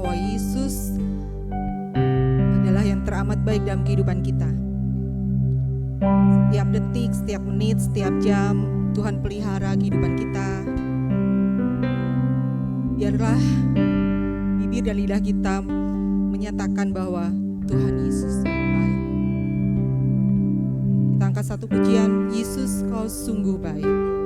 bahwa Yesus adalah yang teramat baik dalam kehidupan kita. Setiap detik, setiap menit, setiap jam, Tuhan pelihara kehidupan kita. Biarlah bibir dan lidah kita menyatakan bahwa Tuhan Yesus baik. Kita angkat satu pujian, Yesus kau sungguh baik.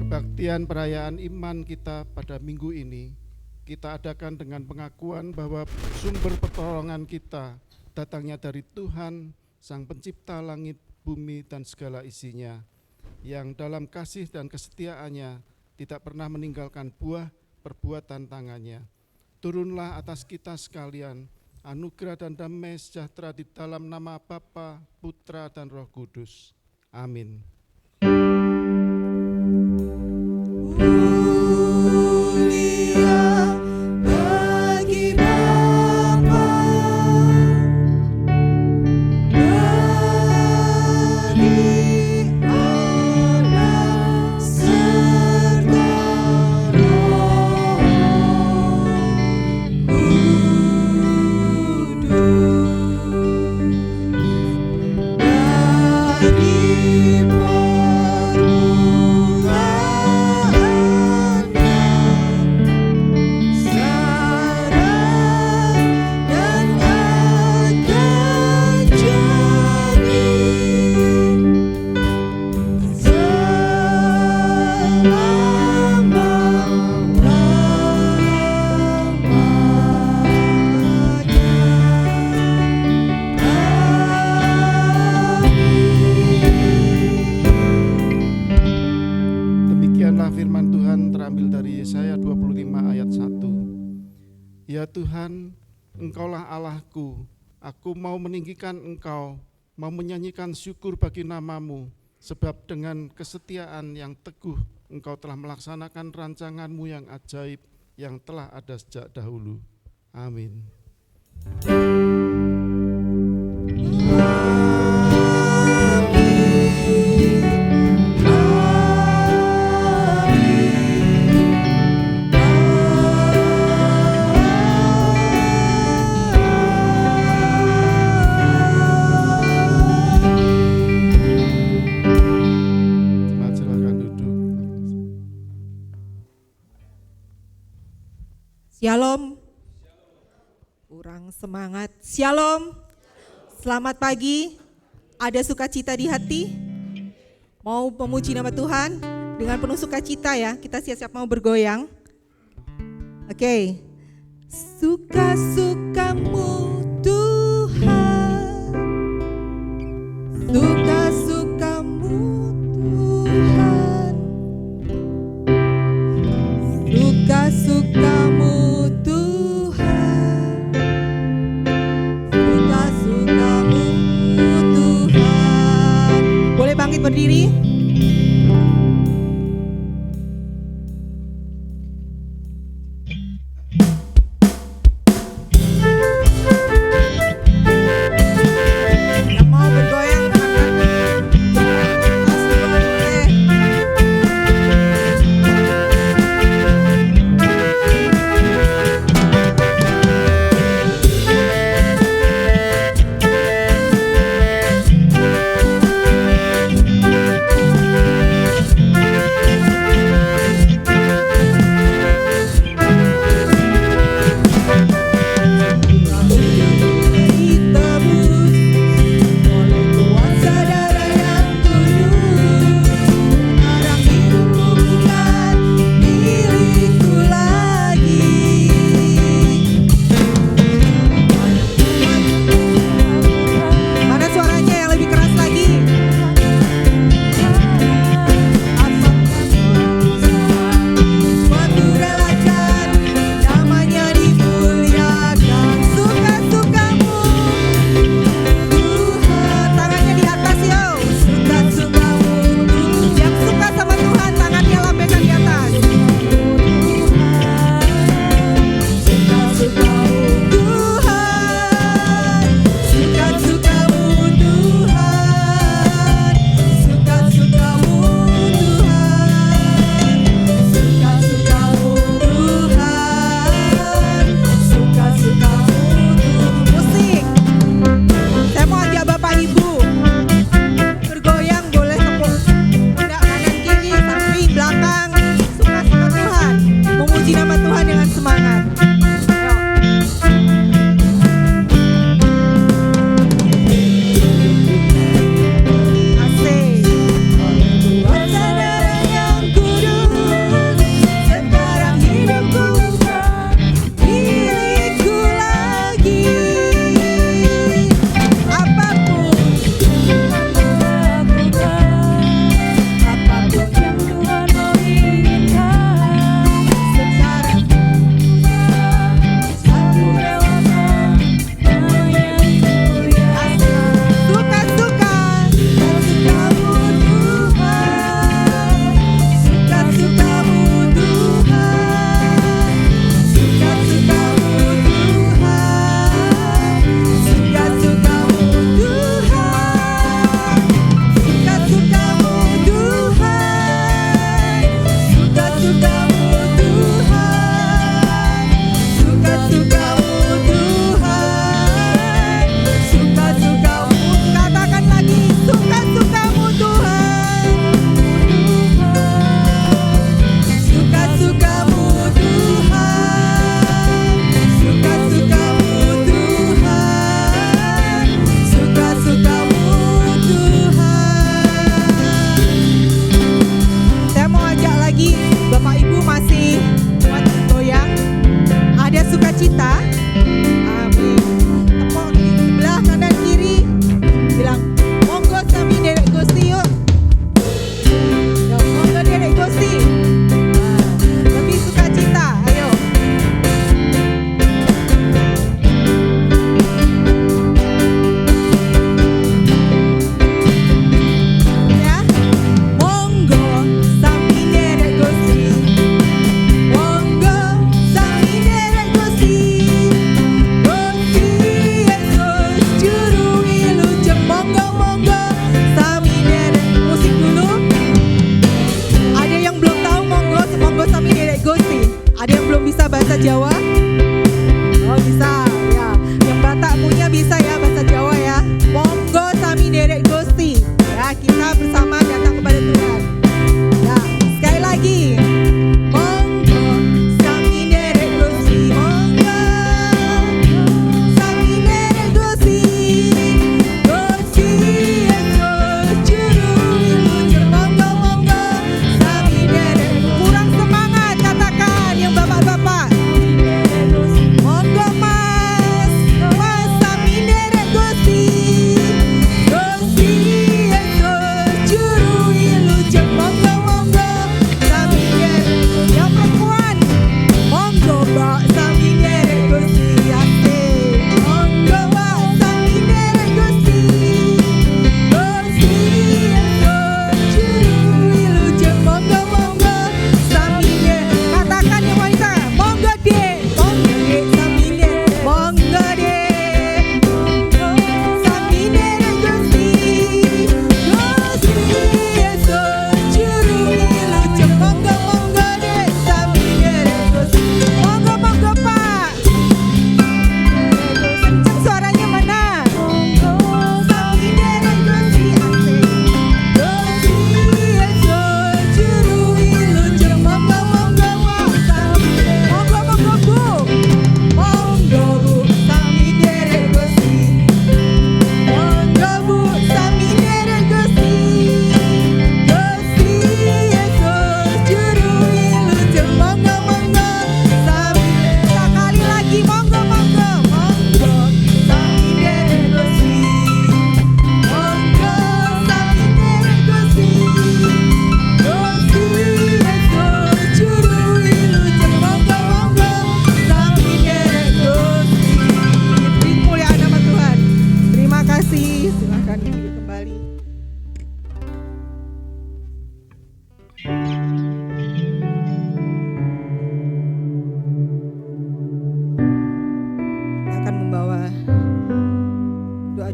Kebaktian perayaan iman kita pada minggu ini kita adakan dengan pengakuan bahwa sumber pertolongan kita datangnya dari Tuhan, Sang Pencipta langit, bumi, dan segala isinya, yang dalam kasih dan kesetiaannya tidak pernah meninggalkan buah perbuatan tangannya. Turunlah atas kita sekalian anugerah dan damai sejahtera di dalam nama Bapa, Putra, dan Roh Kudus. Amin. Ya Tuhan, Engkaulah Allahku, aku mau meninggikan Engkau, mau menyanyikan syukur bagi nama-Mu, sebab dengan kesetiaan yang teguh Engkau telah melaksanakan rancangan-Mu yang ajaib, yang telah ada sejak dahulu. Amin. Shalom. Kurang semangat. Shalom. Selamat pagi. Ada sukacita di hati? Mau memuji nama Tuhan dengan penuh sukacita ya. Kita siap-siap mau bergoyang. Oke. Suka-sukamu Tuhan. Suka-sukamu Tuhan. Suka-sukamu berdiri.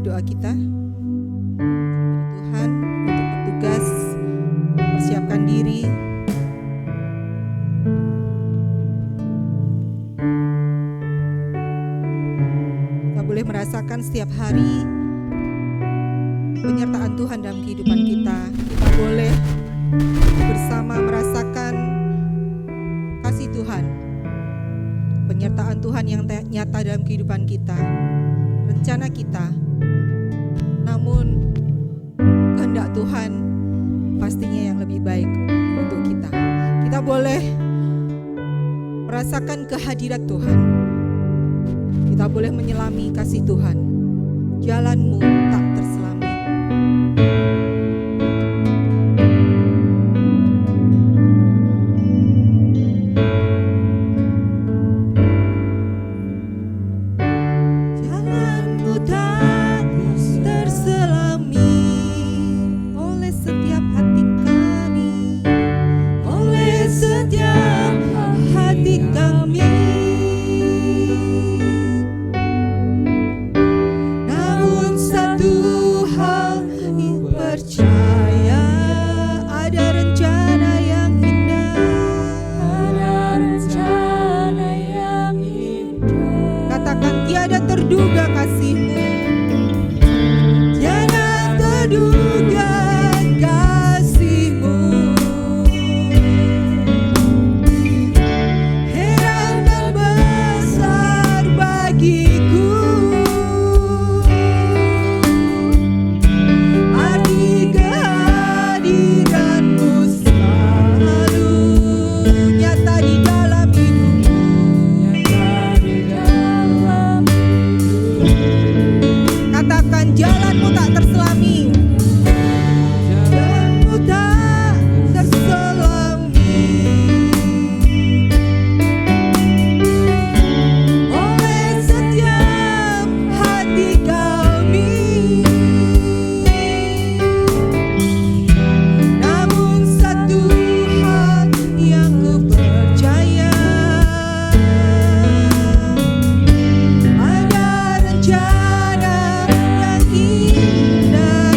doa kita. Tuhan untuk bertugas, mempersiapkan diri. Kita boleh merasakan setiap hari penyertaan Tuhan dalam kehidupan kita. Kita boleh bersama merasakan kasih Tuhan, penyertaan Tuhan yang nyata dalam kehidupan kita, rencana kita. Namun kehendak Tuhan pastinya yang lebih baik untuk kita. Kita boleh merasakan kehadirat Tuhan. Kita boleh menyelami kasih Tuhan. Jalanmu tak terselami. Jalanmu tak terselami oleh setiap hati kami, oleh setiap hati kami. Namun satu hal percaya, ada rencana yang indah. Katakan tiada terduga kasih-Mu. Tiada terduga kasih-Mu. Heran dan besar bagiku. Arti kehadiran-Mu selalu nyata di dalam hidupku. Katakan jalanmu tak terselami. Jalanmu tak terselami oleh setiap hati kami. Namun satu hal yang ku percaya, ada rencana yang indah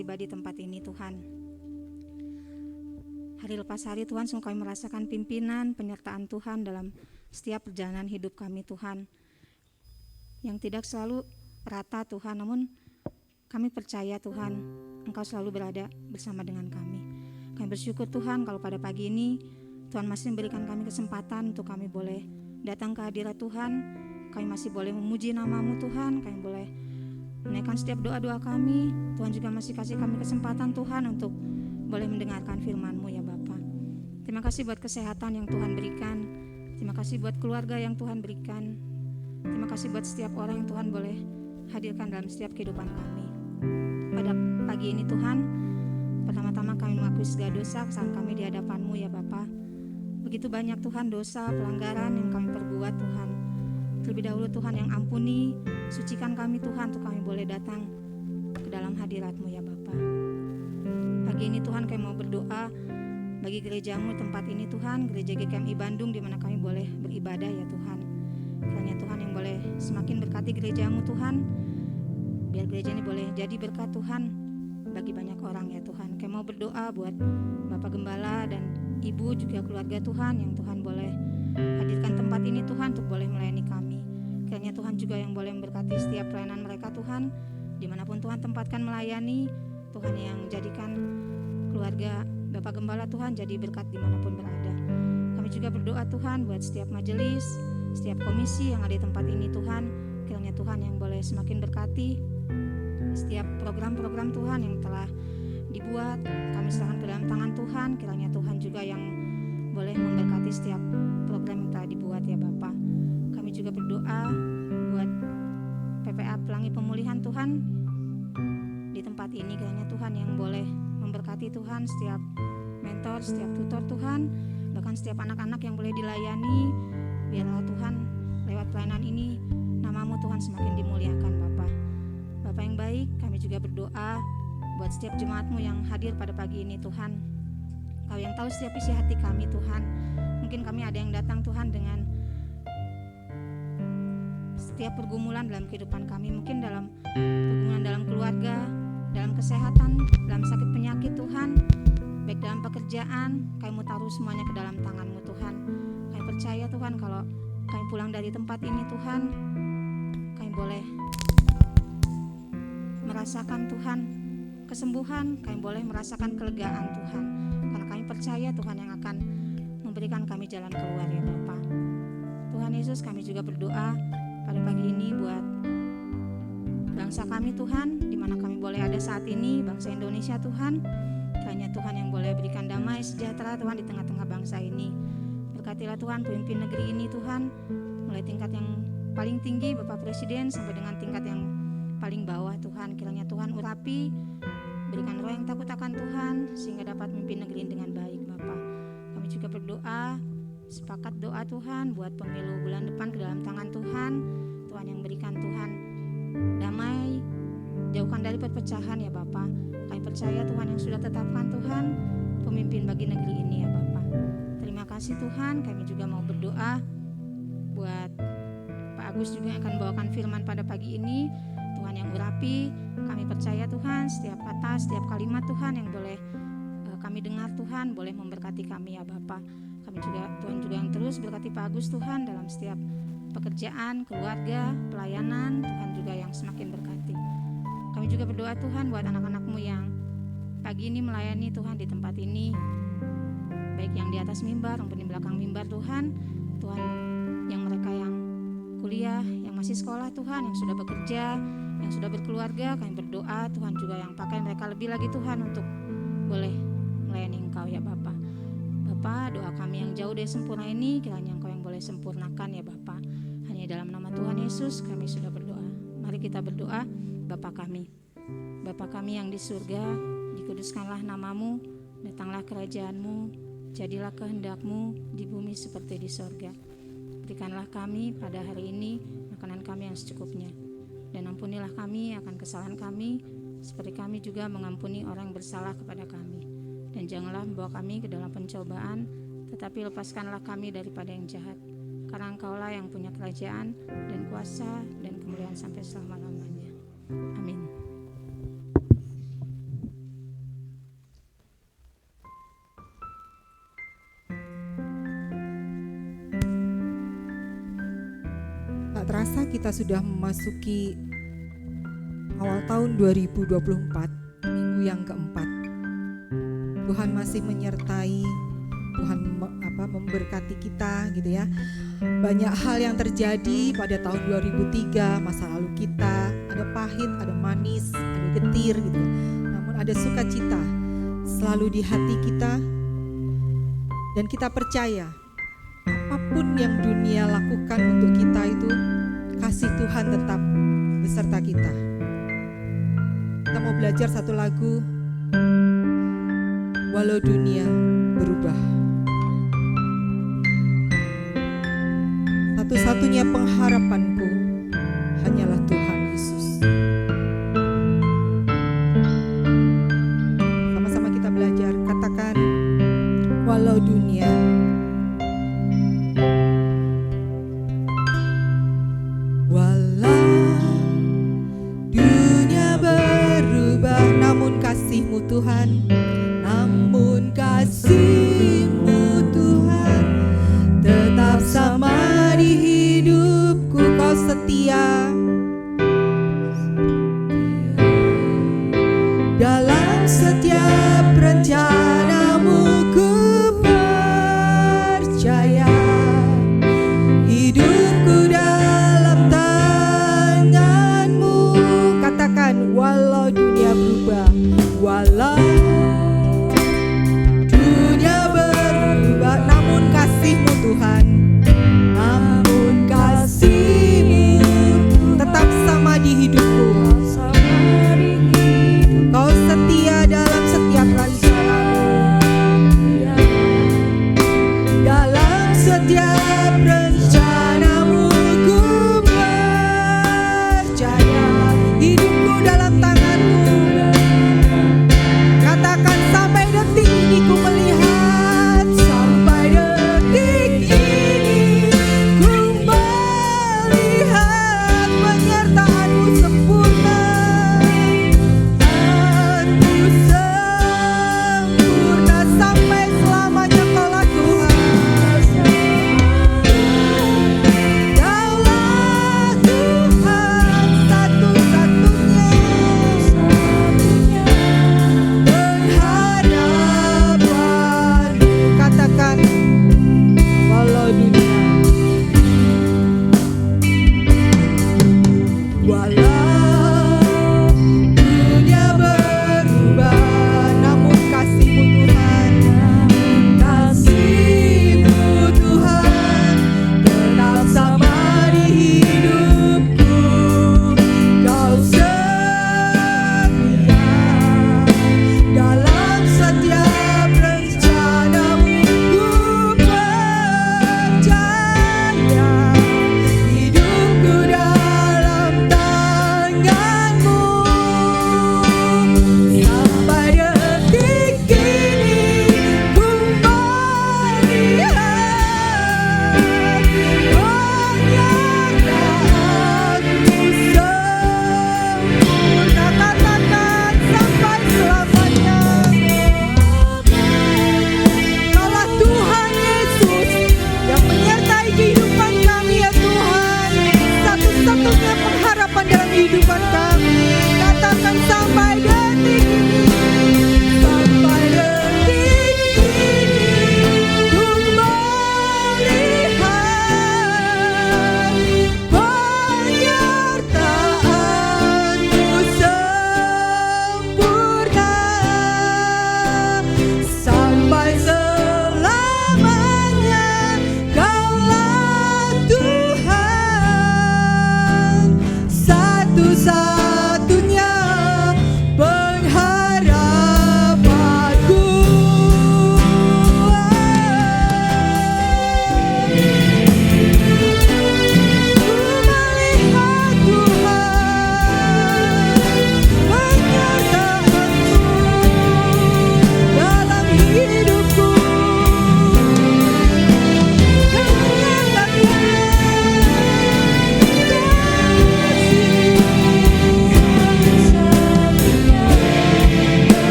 tiba di tempat ini Tuhan. Hari lepas hari Tuhan, sungguh kami merasakan pimpinan, penyertaan Tuhan dalam setiap perjalanan hidup kami Tuhan. Yang tidak selalu rata Tuhan, namun kami percaya Tuhan, Engkau selalu berada bersama dengan kami. Kami bersyukur Tuhan kalau pada pagi ini Tuhan masih memberikan kami kesempatan untuk kami boleh datang ke hadirat Tuhan. Kami masih boleh memuji nama-Mu Tuhan, kami boleh menaikkan setiap doa-doa kami. Tuhan juga masih kasih kami kesempatan Tuhan untuk boleh mendengarkan firman-Mu ya Bapa. Terima kasih buat kesehatan yang Tuhan berikan. Terima kasih buat keluarga yang Tuhan berikan. Terima kasih buat setiap orang yang Tuhan boleh hadirkan dalam setiap kehidupan kami. Pada pagi ini Tuhan, pertama-tama kami mengakui segala dosa kesalahan kami di hadapan-Mu ya Bapa. Begitu banyak Tuhan dosa, pelanggaran yang kami perbuat Tuhan. Terlebih dahulu Tuhan yang ampuni, sucikan kami Tuhan untuk kami boleh datang ke dalam hadirat-Mu ya Bapa. Pagi ini Tuhan kami mau berdoa bagi gereja-Mu tempat ini Tuhan, gereja GKMI Bandung di mana kami boleh beribadah ya Tuhan. Kiranya Tuhan yang boleh semakin berkati gereja-Mu Tuhan, biar gereja ini boleh jadi berkat Tuhan bagi banyak orang ya Tuhan. Kami mau berdoa buat Bapak Gembala dan Ibu juga keluarga Tuhan yang Tuhan boleh hadirkan tempat ini Tuhan untuk boleh melayani kami. Kiranya Tuhan juga yang boleh memberkati setiap pelayanan mereka Tuhan, dimanapun Tuhan tempatkan melayani, Tuhan yang jadikan keluarga Bapak Gembala Tuhan jadi berkat dimanapun berada. Kami juga berdoa Tuhan buat setiap majelis, setiap komisi yang ada di tempat ini Tuhan. Kiranya Tuhan yang boleh semakin berkati setiap program-program Tuhan yang telah dibuat, kami serahkan ke dalam tangan Tuhan. Kiranya Tuhan juga yang boleh memberkati setiap program yang telah dibuat ya Bapa. Kami juga berdoa buat PPA Pelangi Pemulihan Tuhan di tempat ini. Kiranya Tuhan yang boleh memberkati Tuhan setiap mentor, setiap tutor Tuhan, bahkan setiap anak-anak yang boleh dilayani. Biarlah Tuhan lewat pelayanan ini nama-Mu Tuhan semakin dimuliakan Bapa. Bapa yang baik, kami juga berdoa buat setiap jemaat-Mu yang hadir pada pagi ini Tuhan. Kau yang tahu setiap isi hati kami Tuhan. Mungkin kami ada yang datang Tuhan dengan setiap pergumulan dalam kehidupan kami. Mungkin dalam pergumulan dalam keluarga, dalam kesehatan, dalam sakit penyakit Tuhan, baik dalam pekerjaan. Kami mau taruh semuanya ke dalam tangan-Mu Tuhan. Kami percaya Tuhan kalau kami pulang dari tempat ini Tuhan, kami boleh merasakan Tuhan kesembuhan, kami boleh merasakan kelegaan Tuhan. Karena kami percaya Tuhan yang akan memberikan kami jalan keluar ya Bapa. Tuhan Yesus, kami juga berdoa pada pagi ini buat bangsa kami Tuhan, di mana kami boleh ada saat ini, bangsa Indonesia Tuhan. Kiranya Tuhan yang boleh berikan damai sejahtera Tuhan di tengah-tengah bangsa ini. Berkatilah Tuhan pemimpin negeri ini Tuhan, mulai tingkat yang paling tinggi Bapak Presiden sampai dengan tingkat yang paling bawah Tuhan. Kiranya Tuhan urapi, berikan roh yang takut akan Tuhan sehingga dapat memimpin negeri ini dengan baik Bapa. Kami juga berdoa, sepakat doa Tuhan buat pemilu bulan depan ke dalam tangan Tuhan. Tuhan yang berikan Tuhan damai, jauhkan dari perpecahan ya Bapa. Kami percaya Tuhan yang sudah tetapkan Tuhan pemimpin bagi negeri ini ya Bapa. Terima kasih Tuhan. Kami juga mau berdoa buat Pak Agus juga yang akan bawakan firman pada pagi ini. Tuhan yang urapi, kami percaya Tuhan setiap kata, setiap kalimat Tuhan yang boleh kami dengar Tuhan boleh memberkati kami ya Bapa. Kami juga Tuhan juga yang terus berkati Pak Agus Tuhan dalam setiap pekerjaan, keluarga, pelayanan. Tuhan juga yang semakin berkati. Kami juga berdoa Tuhan buat anak-anak-Mu yang pagi ini melayani Tuhan di tempat ini, baik yang di atas mimbar maupun di belakang mimbar Tuhan. Tuhan yang mereka yang kuliah, yang masih sekolah Tuhan, yang sudah bekerja, yang sudah berkeluarga, kami berdoa Tuhan juga yang pakai mereka lebih lagi Tuhan untuk boleh melayani Engkau ya Bapa. Bapa, doa kami yang jauh dari sempurna ini kiranya Engkau yang boleh sempurnakan ya Bapa. Hanya dalam nama Tuhan Yesus kami sudah berdoa. Mari kita berdoa. Bapa kami yang di surga, dikuduskanlah nama-Mu, datanglah kerajaan-Mu, jadilah kehendak-Mu di bumi seperti di sorga. Berikanlah kami pada hari ini makanan kami yang secukupnya, dan ampunilah kami akan kesalahan kami, seperti kami juga mengampuni orang yang bersalah kepada kami. Dan janganlah membawa kami ke dalam pencobaan, tetapi lepaskanlah kami daripada yang jahat. Karena Engkaulah yang punya kerajaan dan kuasa dan kemuliaan sampai selama-lamanya. Amin. Tak terasa kita sudah memasuki awal tahun 2024, minggu yang keempat. Tuhan masih menyertai, Tuhan memberkati kita gitu ya. Banyak hal yang terjadi pada tahun 2003, masa lalu kita, ada pahit, ada manis, ada getir gitu. Namun ada sukacita selalu di hati kita, dan kita percaya apapun yang dunia lakukan untuk kita itu, kasih Tuhan tetap beserta kita. Kita mau belajar satu lagu, Walau Dunia Berubah. Satu-satunya pengharapanku hanyalah Tuhan Yesus. Sama-sama kita belajar, katakan, walau dunia berubah, namun kasih-Mu Tuhan, namun kasih-Mu Tuhan tetap sama di hidupku. Kau setia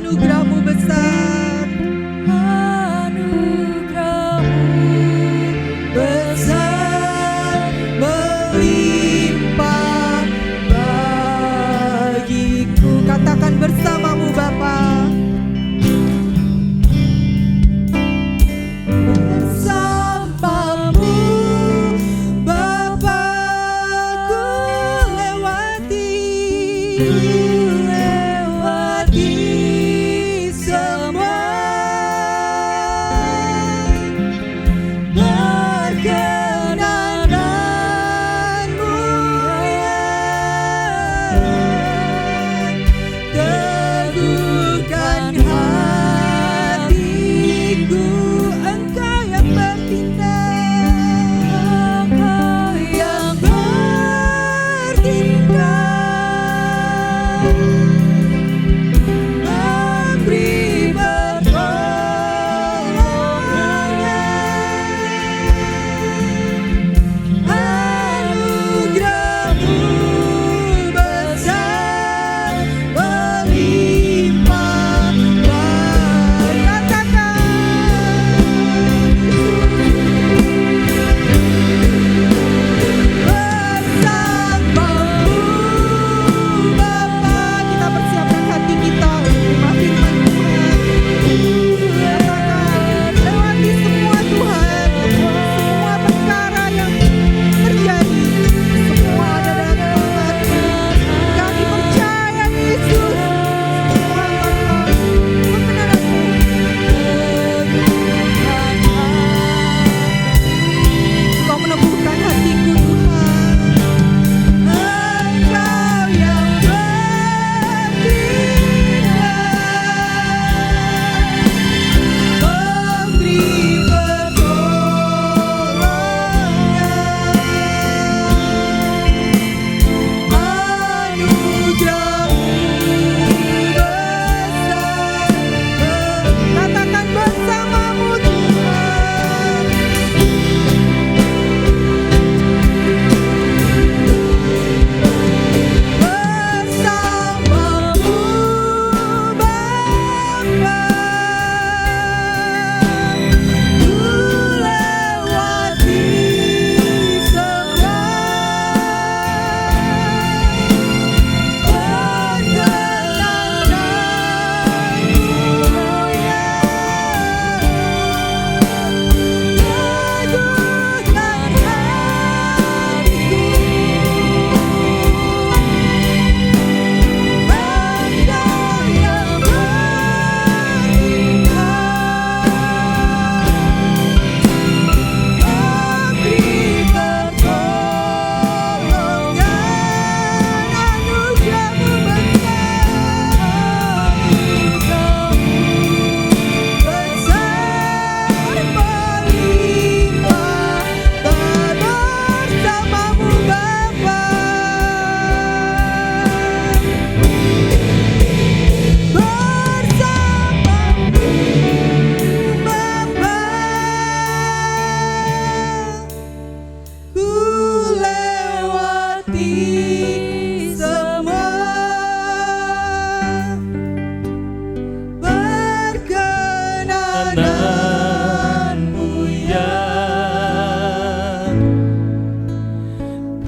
anugerah-Mu besar, anugerah-Mu besar melimpah bagiku. Katakan bersama-Mu Bapa. Bersama-Mu Bapa ku lewati semua perkenanan-Mu ya. Teguhkan hatiku, Engkau yang bertindak, Engkau yang bertindak, memberi pertolongan. Anugerah-Mu besar melimpah baik. Katakan bersama-Mu Bapa. Kita persiapkan hati kita untuk terima firman Tuhan. Katakan lewati semua Tuhan, semua perkara yang terjadi, semua ada dalam tangan-Mu. Kami percaya Yesus, semua Bapa perkenanan-Mu. Engkau meneguhkan hatiku Tuhan, Engkau yang bertindak, memberi pertolongan. Anugerah-Mu besar, katakan bersama-Mu Tuhan. Bersama-Mu Bapa ku lewati semua perkenanan-Mu ya. Teguhkan hatiku, Engkau yang bertindak, memberi pertolongan. Anugerah-Mu besar melimpah bersama-Mu Bapa. Bersama-Mu Bapa ku lewati semua perkenanan-Mu ya.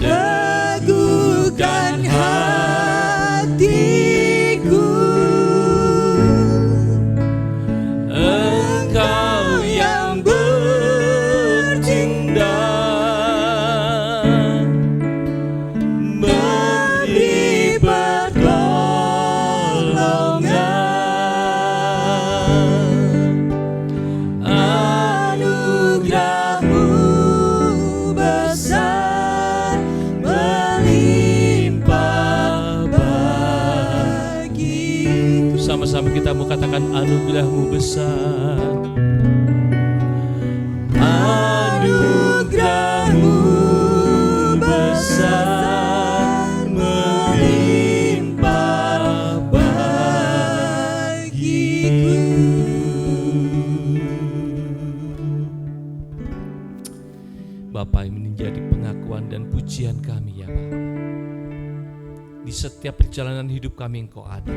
Teguhkan hatiku, Engkau yang bertindak, memberi pertolongan. Anugerah-Mu besar melimpah bagiku. Sama-sama kita mau katakan anugerah-Mu besar. Anugerah-Mu besar melimpah bagiku. Bapa, ini menjadi pengakuan dan pujian kami ya Bapa. Di setiap perjalanan hidup kami Engkau ada.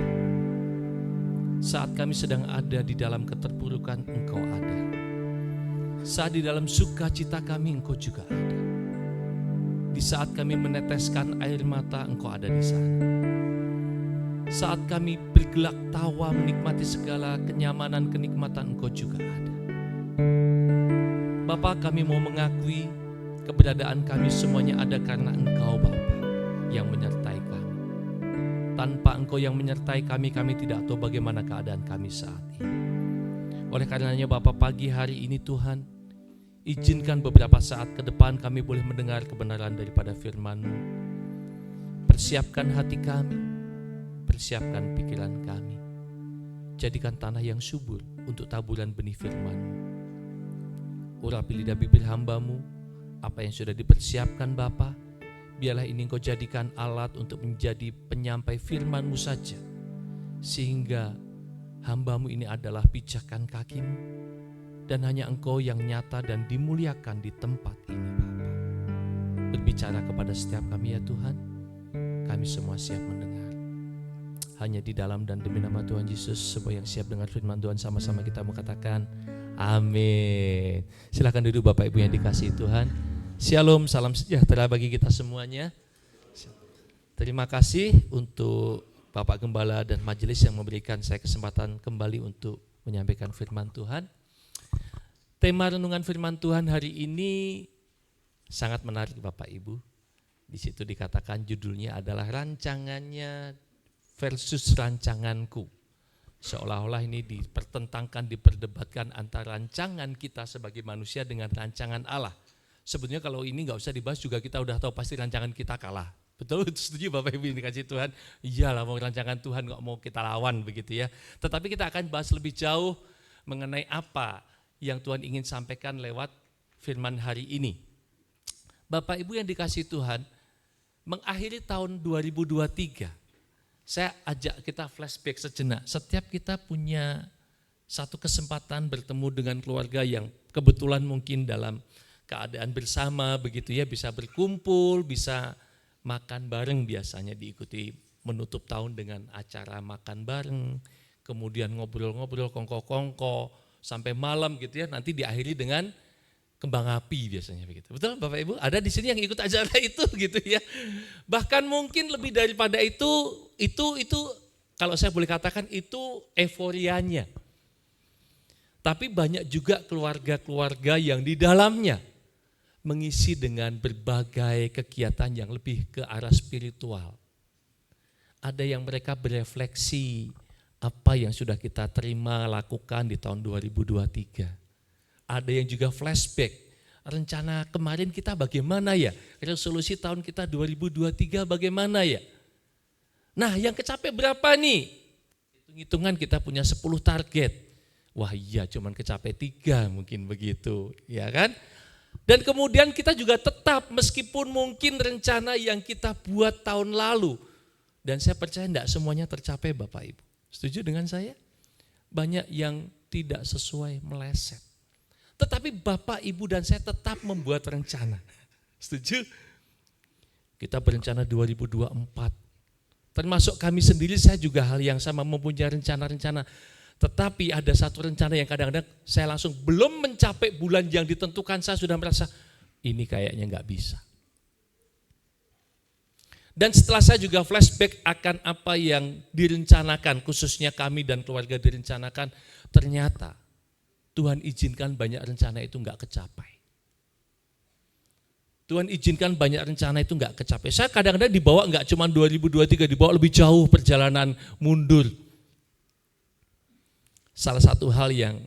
Saat kami sedang ada di dalam keterpurukan, Engkau ada. Saat di dalam sukacita kami, Engkau juga ada. Di saat kami meneteskan air mata, Engkau ada di sana. Saat kami bergelak tawa menikmati segala kenyamanan, kenikmatan, Engkau juga ada. Bapa, kami mau mengakui keberadaan kami semuanya ada karena Engkau Bapa yang menyertai kami. Tanpa Engkau yang menyertai kami, kami tidak tahu bagaimana keadaan kami saat ini. Oleh karenanya Bapa, pagi hari ini Tuhan, izinkan beberapa saat ke depan kami boleh mendengar kebenaran daripada firman-Mu. Persiapkan hati kami, persiapkan pikiran kami. Jadikan tanah yang subur untuk taburan benih firman-Mu. Urapi lidah bibir hamba-Mu, apa yang sudah dipersiapkan Bapa, biarlah ini Engkau jadikan alat untuk menjadi penyampai firman-Mu saja. Sehingga hamba-Mu ini adalah pijakan kaki-Mu. Dan hanya Engkau yang nyata dan dimuliakan di tempat ini Bapa. Berbicara kepada setiap kami ya Tuhan, kami semua siap mendengar. Hanya di dalam dan demi nama Tuhan Yesus, semua yang siap dengar firman Tuhan sama-sama kita mau katakan amin. Silakan duduk Bapak Ibu yang dikasihi Tuhan. Shalom, salam sejahtera bagi kita semuanya. Terima kasih untuk Bapak Gembala dan majelis yang memberikan saya kesempatan kembali untuk menyampaikan firman Tuhan. Tema renungan firman Tuhan hari ini sangat menarik Bapak Ibu. Di situ dikatakan judulnya adalah rancangannya versus rancanganku. Seolah-olah ini dipertentangkan, diperdebatkan antara rancangan kita sebagai manusia dengan rancangan Allah. Sebetulnya kalau ini nggak usah dibahas juga kita udah tahu pasti rancangan kita kalah. Betul, setuju Bapak Ibu yang dikasih Tuhan? Iyalah, mau rancangan Tuhan nggak mau kita lawan begitu ya. Tetapi kita akan bahas lebih jauh mengenai apa yang Tuhan ingin sampaikan lewat firman hari ini. Bapak Ibu yang dikasih Tuhan, mengakhiri tahun 2023, saya ajak kita flashback sejenak. Setiap kita punya satu kesempatan bertemu dengan keluarga yang kebetulan mungkin dalam keadaan bersama begitu ya, bisa berkumpul, bisa makan bareng, biasanya diikuti menutup tahun dengan acara makan bareng, kemudian ngobrol-ngobrol, kongko-kongko sampai malam gitu ya, nanti diakhiri dengan kembang api biasanya begitu. Betul Bapak Ibu? Ada di sini yang ikut acara itu gitu ya. Bahkan mungkin lebih daripada itu kalau saya boleh katakan itu euforianya. Tapi banyak juga keluarga-keluarga yang di dalamnya mengisi dengan berbagai kegiatan yang lebih ke arah spiritual. Ada yang mereka berefleksi apa yang sudah kita terima lakukan di tahun 2023. Ada yang juga flashback, rencana kemarin kita bagaimana ya, resolusi tahun kita 2023 bagaimana ya. Nah yang kecapai berapa nih? Hitung-hitungan kita punya 10 target. Wah iya cuman kecapai 3 mungkin begitu, ya kan? Dan kemudian kita juga tetap meskipun mungkin rencana yang kita buat tahun lalu, dan saya percaya tidak semuanya tercapai Bapak Ibu. Setuju dengan saya? Banyak yang tidak sesuai, meleset. Tetapi Bapak Ibu dan saya tetap membuat rencana. Setuju? Kita berencana 2024. Termasuk kami sendiri, saya juga hal yang sama mempunyai rencana-rencana. Tetapi ada satu rencana yang kadang-kadang saya langsung belum mencapai bulan yang ditentukan, saya sudah merasa ini kayaknya nggak bisa. Dan setelah saya juga flashback akan apa yang direncanakan, khususnya kami dan keluarga direncanakan, ternyata Tuhan izinkan banyak rencana itu nggak kecapai. Tuhan izinkan banyak rencana itu nggak kecapai. Saya kadang-kadang dibawa nggak cuma 2023, dibawa lebih jauh perjalanan mundur. Salah satu hal yang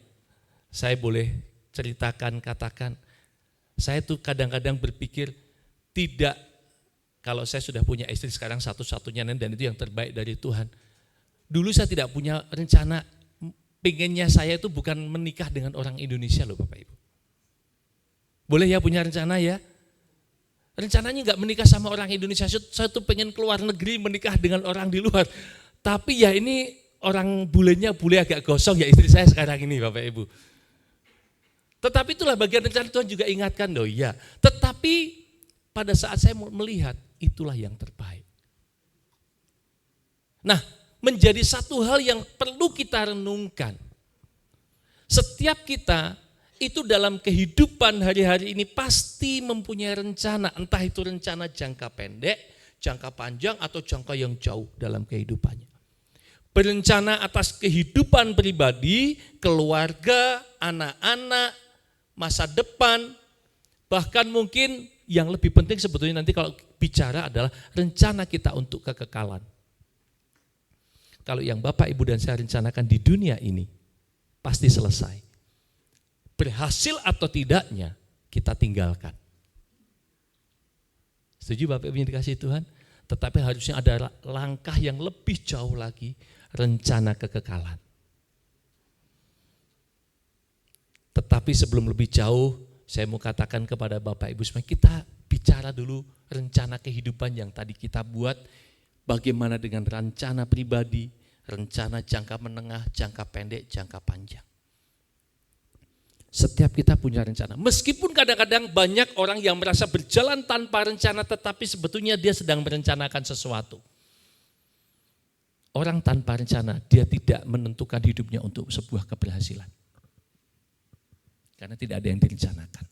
saya boleh ceritakan, katakan, saya tuh kadang-kadang berpikir tidak, kalau saya sudah punya istri sekarang satu-satunya dan itu yang terbaik dari Tuhan. Dulu saya tidak punya rencana, pengennya saya itu bukan menikah dengan orang Indonesia loh Bapak Ibu. Boleh ya punya rencana ya? Rencananya enggak menikah sama orang Indonesia, saya tuh pengen keluar negeri menikah dengan orang di luar. Tapi ya ini orang bulenya bule agak gosong ya istri saya sekarang ini Bapak Ibu. Tetapi itulah bagian rencana Tuhan juga ingatkan loh ya. Tetapi pada saat saya melihat itulah yang terbaik. Nah menjadi satu hal yang perlu kita renungkan. Setiap kita itu dalam kehidupan hari-hari ini pasti mempunyai rencana, entah itu rencana jangka pendek, jangka panjang, atau jangka yang jauh dalam kehidupannya. Berencana atas kehidupan pribadi, keluarga, anak-anak, masa depan, bahkan mungkin yang lebih penting sebetulnya nanti kalau bicara adalah rencana kita untuk kekekalan. Kalau yang Bapak, Ibu, dan saya rencanakan di dunia ini, pasti selesai. Berhasil atau tidaknya, kita tinggalkan. Setuju Bapak, Ibu, yang dikasihi Tuhan? Tetapi harusnya ada langkah yang lebih jauh lagi, rencana kekekalan. Tetapi sebelum lebih jauh, saya mau katakan kepada Bapak Ibu semua, kita bicara dulu rencana kehidupan yang tadi kita buat, bagaimana dengan rencana pribadi, rencana jangka menengah, jangka pendek, jangka panjang. Setiap kita punya rencana. Meskipun kadang-kadang banyak orang yang merasa berjalan tanpa rencana, tetapi sebetulnya dia sedang merencanakan sesuatu. Orang tanpa rencana, dia tidak menentukan hidupnya untuk sebuah keberhasilan. Karena tidak ada yang direncanakan.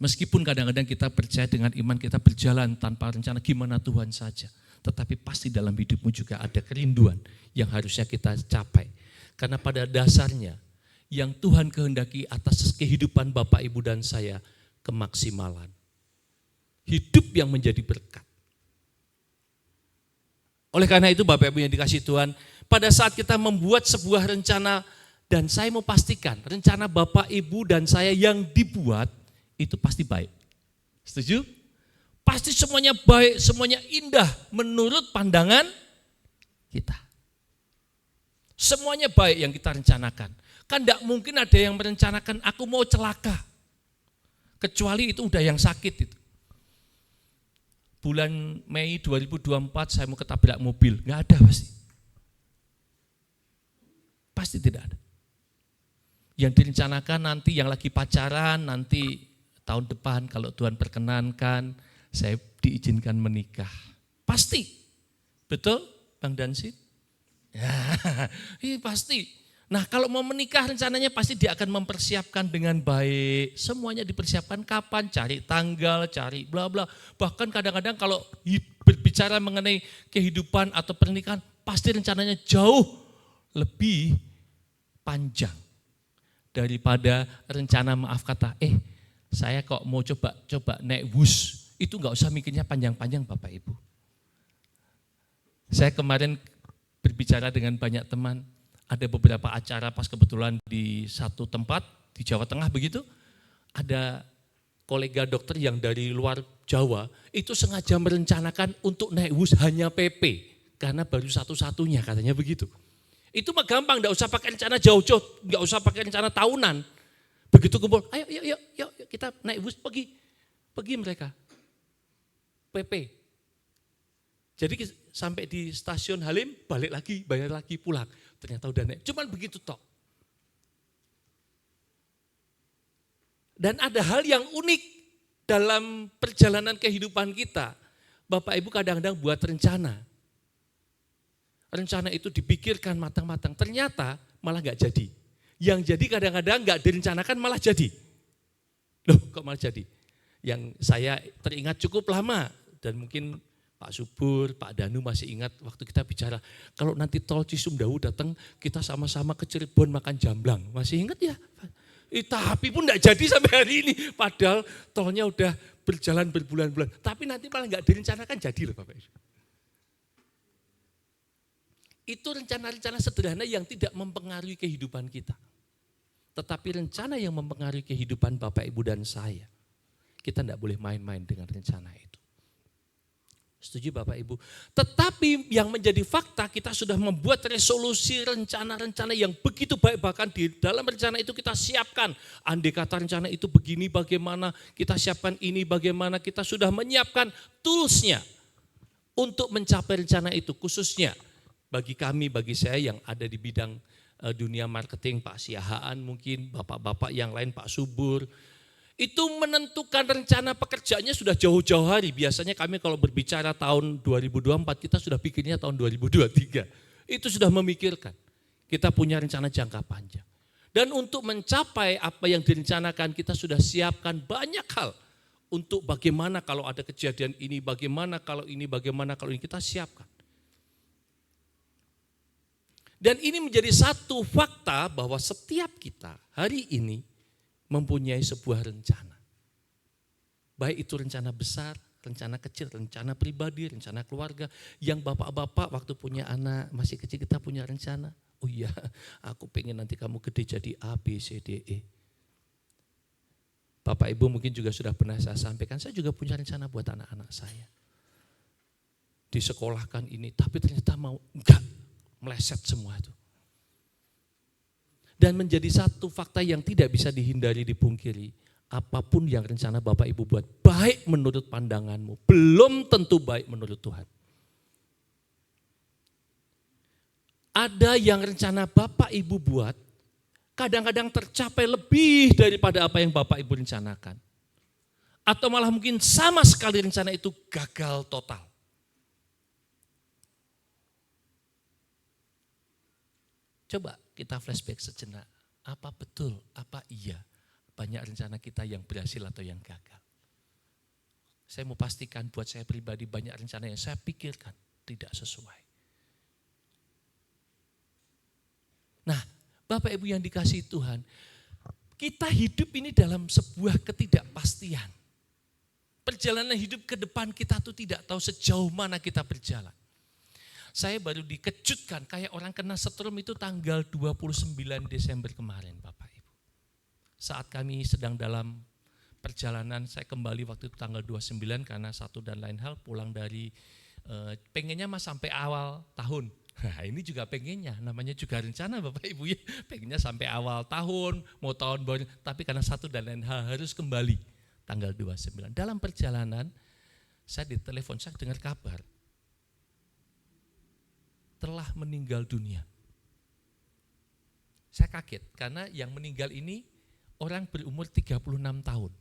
Meskipun kadang-kadang kita percaya dengan iman kita berjalan tanpa rencana, gimana Tuhan saja. Tetapi pasti dalam hidupmu juga ada kerinduan yang harusnya kita capai. Karena pada dasarnya yang Tuhan kehendaki atas kehidupan Bapak, Ibu, dan saya, kemaksimalan. Hidup yang menjadi berkat. Oleh karena itu Bapak, Ibu, yang dikasihi Tuhan, pada saat kita membuat sebuah rencana, dan saya mau pastikan rencana Bapak, Ibu, dan saya yang dibuat itu pasti baik. Setuju? Pasti semuanya baik, semuanya indah menurut pandangan kita. Semuanya baik yang kita rencanakan. Kan tidak mungkin ada yang merencanakan aku mau celaka. Kecuali itu udah yang sakit itu. Bulan Mei 2024 saya mau ketabrak mobil, nggak ada pasti. Pasti tidak ada. Yang direncanakan nanti yang lagi pacaran, nanti tahun depan kalau Tuhan perkenankan, saya diizinkan menikah. Pasti. Betul Bang Dansit? Ya, ini pasti. Nah kalau mau menikah rencananya pasti dia akan mempersiapkan dengan baik. Semuanya dipersiapkan kapan, cari tanggal, cari bla bla. Bahkan kadang-kadang kalau berbicara mengenai kehidupan atau pernikahan, pasti rencananya jauh lebih panjang daripada rencana maaf kata, saya kok mau coba naik bus, itu enggak usah mikirnya panjang-panjang Bapak Ibu. Saya kemarin berbicara dengan banyak teman, ada beberapa acara pas kebetulan di satu tempat di Jawa Tengah begitu, ada kolega dokter yang dari luar Jawa, itu sengaja merencanakan untuk naik bus hanya PP, karena baru satu-satunya katanya begitu. Itu mah gampang, enggak usah pakai rencana jauh-jauh, enggak usah pakai rencana tahunan. Begitu kumpul, ayo kita naik bus pergi mereka. PP. Jadi sampai di stasiun Halim, balik lagi, bayar lagi, pulang. Ternyata udah naik, cuman begitu tok. Dan ada hal yang unik dalam perjalanan kehidupan kita. Bapak Ibu kadang-kadang buat rencana. Rencana itu dipikirkan matang-matang, ternyata malah gak jadi. Yang jadi kadang-kadang gak direncanakan malah jadi. Loh kok malah jadi? Yang saya teringat cukup lama dan mungkin Pak Subur, Pak Danu masih ingat waktu kita bicara, kalau nanti tol Cisumdawu datang, kita sama-sama ke Cirebon makan jamblang. Masih ingat ya? Tapi pun enggak jadi sampai hari ini. Padahal tolnya udah berjalan berbulan-bulan. Tapi nanti malah enggak direncanakan jadi loh Bapak Ibu. Itu rencana-rencana sederhana yang tidak mempengaruhi kehidupan kita. Tetapi rencana yang mempengaruhi kehidupan Bapak, Ibu, dan saya. Kita enggak boleh main-main dengan rencana itu. Setuju Bapak Ibu? Tetapi yang menjadi fakta kita sudah membuat resolusi rencana-rencana yang begitu baik. Bahkan di dalam rencana itu kita siapkan. Andai kata rencana itu begini bagaimana, kita siapkan ini bagaimana, kita sudah menyiapkan toolsnya untuk mencapai rencana itu. Khususnya bagi kami, bagi saya yang ada di bidang dunia marketing, Pak Siahaan mungkin, bapak-bapak yang lain, Pak Subur, Itu menentukan rencana pekerjaannya sudah jauh-jauh hari. Biasanya kami kalau berbicara tahun 2024, kita sudah pikirnya tahun 2023. Itu sudah memikirkan. Kita punya rencana jangka panjang. Dan untuk mencapai apa yang direncanakan, kita sudah siapkan banyak hal. Untuk bagaimana kalau ada kejadian ini, bagaimana kalau ini, bagaimana kalau ini, kita siapkan. Dan ini menjadi satu fakta bahwa setiap kita hari ini mempunyai sebuah rencana. Baik itu rencana besar, rencana kecil, rencana pribadi, rencana keluarga. Yang bapak-bapak waktu punya anak masih kecil kita punya rencana. Oh iya, aku pengen nanti kamu gede jadi A, B, C, D, E. Bapak Ibu mungkin juga sudah pernah saya sampaikan, saya juga punya rencana buat anak-anak saya. Disekolahkan ini, tapi ternyata enggak, meleset semua itu. Dan menjadi satu fakta yang tidak bisa dihindari, dipungkiri. Apapun yang rencana Bapak Ibu buat, baik menurut pandanganmu, belum tentu baik menurut Tuhan. Ada yang rencana Bapak Ibu buat, kadang-kadang tercapai lebih daripada apa yang Bapak Ibu rencanakan. Atau malah mungkin sama sekali rencana itu gagal total. Coba kita flashback sejenak. Apa betul, apa iya banyak rencana kita yang berhasil atau yang gagal. Saya mau pastikan buat saya pribadi banyak rencana yang saya pikirkan tidak sesuai. Nah, Bapak Ibu yang dikasihi Tuhan, kita hidup ini dalam sebuah ketidakpastian. Perjalanan hidup ke depan kita tuh tidak tahu sejauh mana kita berjalan. Saya baru dikejutkan kayak orang kena setrum itu tanggal 29 Desember kemarin Bapak Ibu. Saat kami sedang dalam perjalanan, saya kembali waktu itu tanggal 29 karena satu dan lain hal pulang dari pengennya mas sampai awal tahun. Nah ini juga pengennya, namanya juga rencana Bapak Ibu ya. Pengennya sampai awal tahun, mau tahun baru, tapi karena satu dan lain hal harus kembali tanggal 29. Dalam perjalanan saya ditelepon, saya dengar kabar telah meninggal dunia. Saya kaget karena yang meninggal ini orang berumur 36 tahun.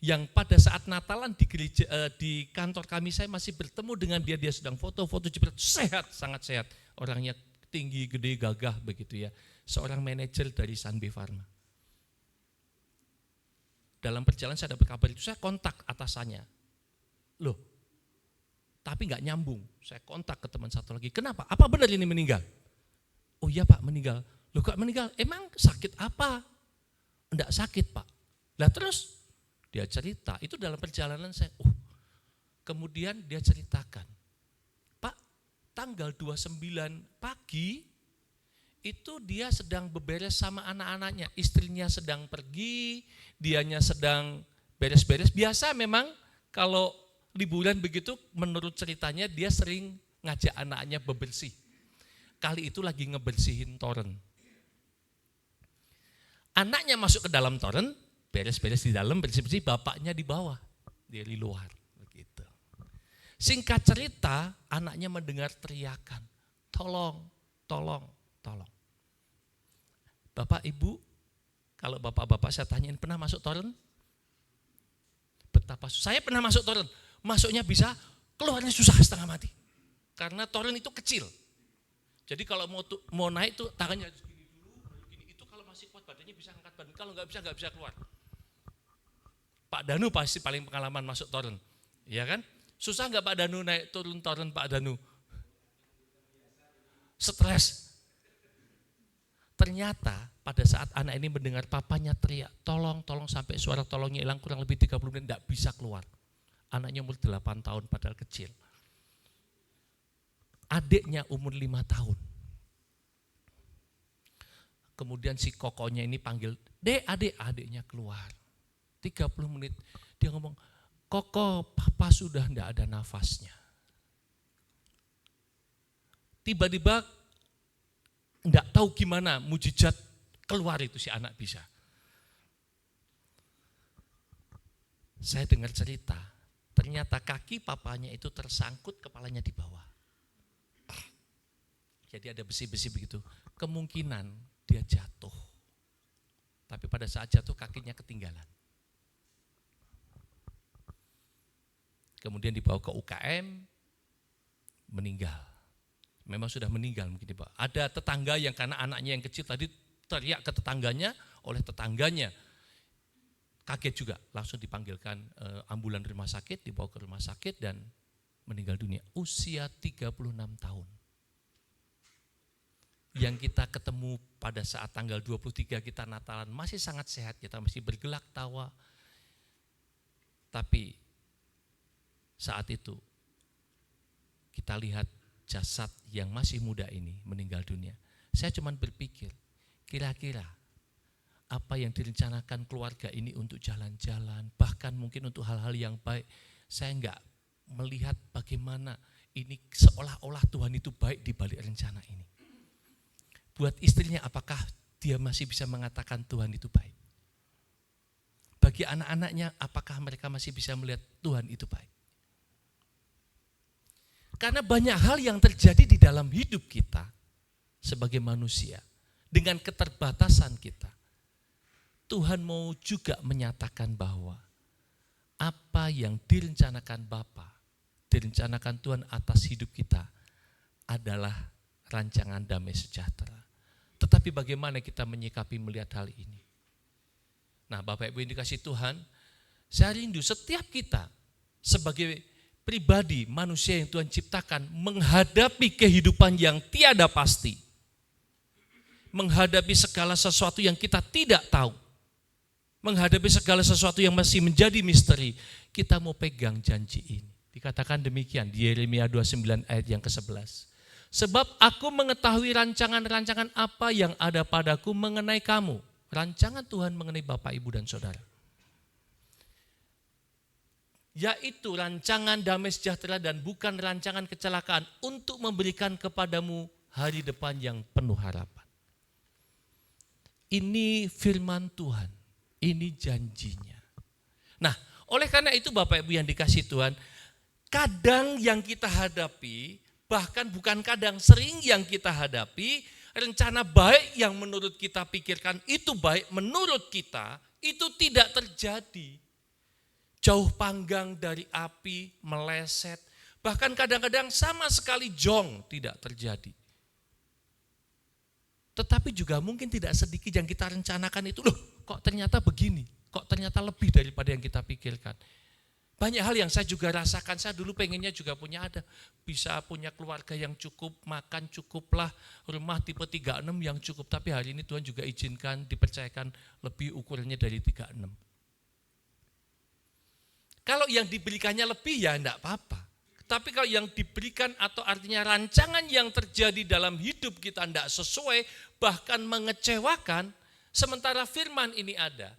Yang pada saat Natalan di gereja, di kantor kami saya masih bertemu dengan dia sedang foto-foto jepret, sehat, sangat sehat. Orangnya tinggi, gede, gagah begitu ya. Seorang manajer dari Sanbe Pharma. Dalam perjalanan saya dapat kabar itu, saya kontak atasannya. Loh, tapi nggak nyambung. Saya kontak ke teman satu lagi. Kenapa? Apa benar ini meninggal? Oh iya Pak, meninggal. Loh kok meninggal? Emang sakit apa? Enggak sakit Pak. Lah terus dia cerita, itu dalam perjalanan saya. Kemudian dia ceritakan. Pak, tanggal 29 pagi itu dia sedang beberes sama anak-anaknya. Istrinya sedang pergi, dianya sedang beres-beres. Biasa memang kalau liburan begitu menurut ceritanya dia sering ngajak anaknya bebersih. Kali itu lagi ngebersihin toren. Anaknya masuk ke dalam toren, beres-beres di dalam, bersih-bersih, bapaknya di bawah, dari luar. Begitu. Singkat cerita, anaknya mendengar teriakan, tolong, tolong, tolong. Bapak Ibu, kalau bapak-bapak saya tanyain pernah masuk toren? Betapa saya pernah masuk toren. Masuknya bisa, keluarnya susah setengah mati. Karena toren itu kecil. Jadi kalau mau naik tuh tangannya harus gini dulu, gini. Itu kalau masih kuat badannya bisa angkat badan. Kalau nggak bisa keluar. Pak Danu pasti paling pengalaman masuk toren. Iya kan? Susah nggak Pak Danu naik turun toren Pak Danu? Stres. Ternyata pada saat anak ini mendengar papanya teriak, tolong, tolong sampai suara tolongnya hilang kurang lebih 30 menit, nggak bisa keluar. Anaknya umur 8 tahun padahal kecil. Adiknya umur 5 tahun. Kemudian si kokonya ini panggil, Dek, adiknya keluar. 30 menit dia ngomong, Koko, papa sudah enggak ada nafasnya. Tiba-tiba enggak tahu gimana mujizat keluar itu si anak bisa. Saya dengar cerita, ternyata kaki papanya itu tersangkut, kepalanya di bawah. Jadi ada besi-besi begitu. Kemungkinan dia jatuh. Tapi pada saat jatuh kakinya ketinggalan. kemudian dibawa ke UKM, meninggal. Memang sudah meninggal mungkin Pak. Ada tetangga yang karena anaknya yang kecil tadi teriak ke tetangganya, oleh tetangganya kaget juga, langsung dipanggilkan ambulan rumah sakit, dibawa ke rumah sakit dan meninggal dunia usia 36 tahun. Yang kita ketemu pada saat tanggal 23 kita Natalan masih sangat sehat, kita masih bergelak tawa. Tapi saat itu kita lihat jasad yang masih muda ini meninggal dunia. Saya cuma berpikir, kira-kira apa yang direncanakan keluarga ini untuk jalan-jalan, bahkan mungkin untuk hal-hal yang baik, saya enggak melihat bagaimana ini seolah-olah Tuhan itu baik di balik rencana ini. Buat istrinya, apakah dia masih bisa mengatakan Tuhan itu baik? Bagi anak-anaknya, apakah mereka masih bisa melihat Tuhan itu baik? Karena banyak hal yang terjadi di dalam hidup kita sebagai manusia, dengan keterbatasan kita. Tuhan mau juga menyatakan bahwa apa yang direncanakan Bapa, direncanakan Tuhan atas hidup kita adalah rancangan damai sejahtera. Tetapi bagaimana kita menyikapi melihat hal ini? Nah, Bapak Ibu yang dikasihi Tuhan, saya rindu setiap kita sebagai pribadi manusia yang Tuhan ciptakan menghadapi kehidupan yang tiada pasti. Menghadapi segala sesuatu yang kita tidak tahu. Menghadapi segala sesuatu yang masih menjadi misteri. Kita mau pegang janji ini. Dikatakan demikian di Yeremia 29 ayat yang ke-11. Sebab aku mengetahui rancangan-rancangan apa yang ada padaku mengenai kamu. Rancangan Tuhan mengenai Bapak, Ibu, dan Saudara. Yaitu rancangan damai sejahtera dan bukan rancangan kecelakaan untuk memberikan kepadamu hari depan yang penuh harapan. Ini firman Tuhan, ini janjinya. Nah, oleh karena itu Bapak Ibu yang dikasihi Tuhan, kadang yang kita hadapi, bahkan bukan kadang, sering yang kita hadapi, rencana baik yang menurut kita pikirkan itu baik, menurut kita itu tidak terjadi. Jauh panggang dari api, meleset, bahkan kadang-kadang sama sekali jong tidak terjadi. Tetapi juga mungkin tidak sedikit yang kita rencanakan itu, loh kok ternyata begini, kok ternyata lebih daripada yang kita pikirkan. Banyak hal yang saya juga rasakan, saya dulu pengennya juga bisa punya keluarga yang cukup, makan cukuplah, rumah tipe 36 yang cukup. Tapi hari ini Tuhan juga izinkan, dipercayakan lebih ukurannya dari 36. Kalau yang diberikannya lebih ya enggak apa-apa. Tapi kalau yang diberikan atau artinya rancangan yang terjadi dalam hidup kita enggak sesuai, bahkan mengecewakan, sementara firman ini ada,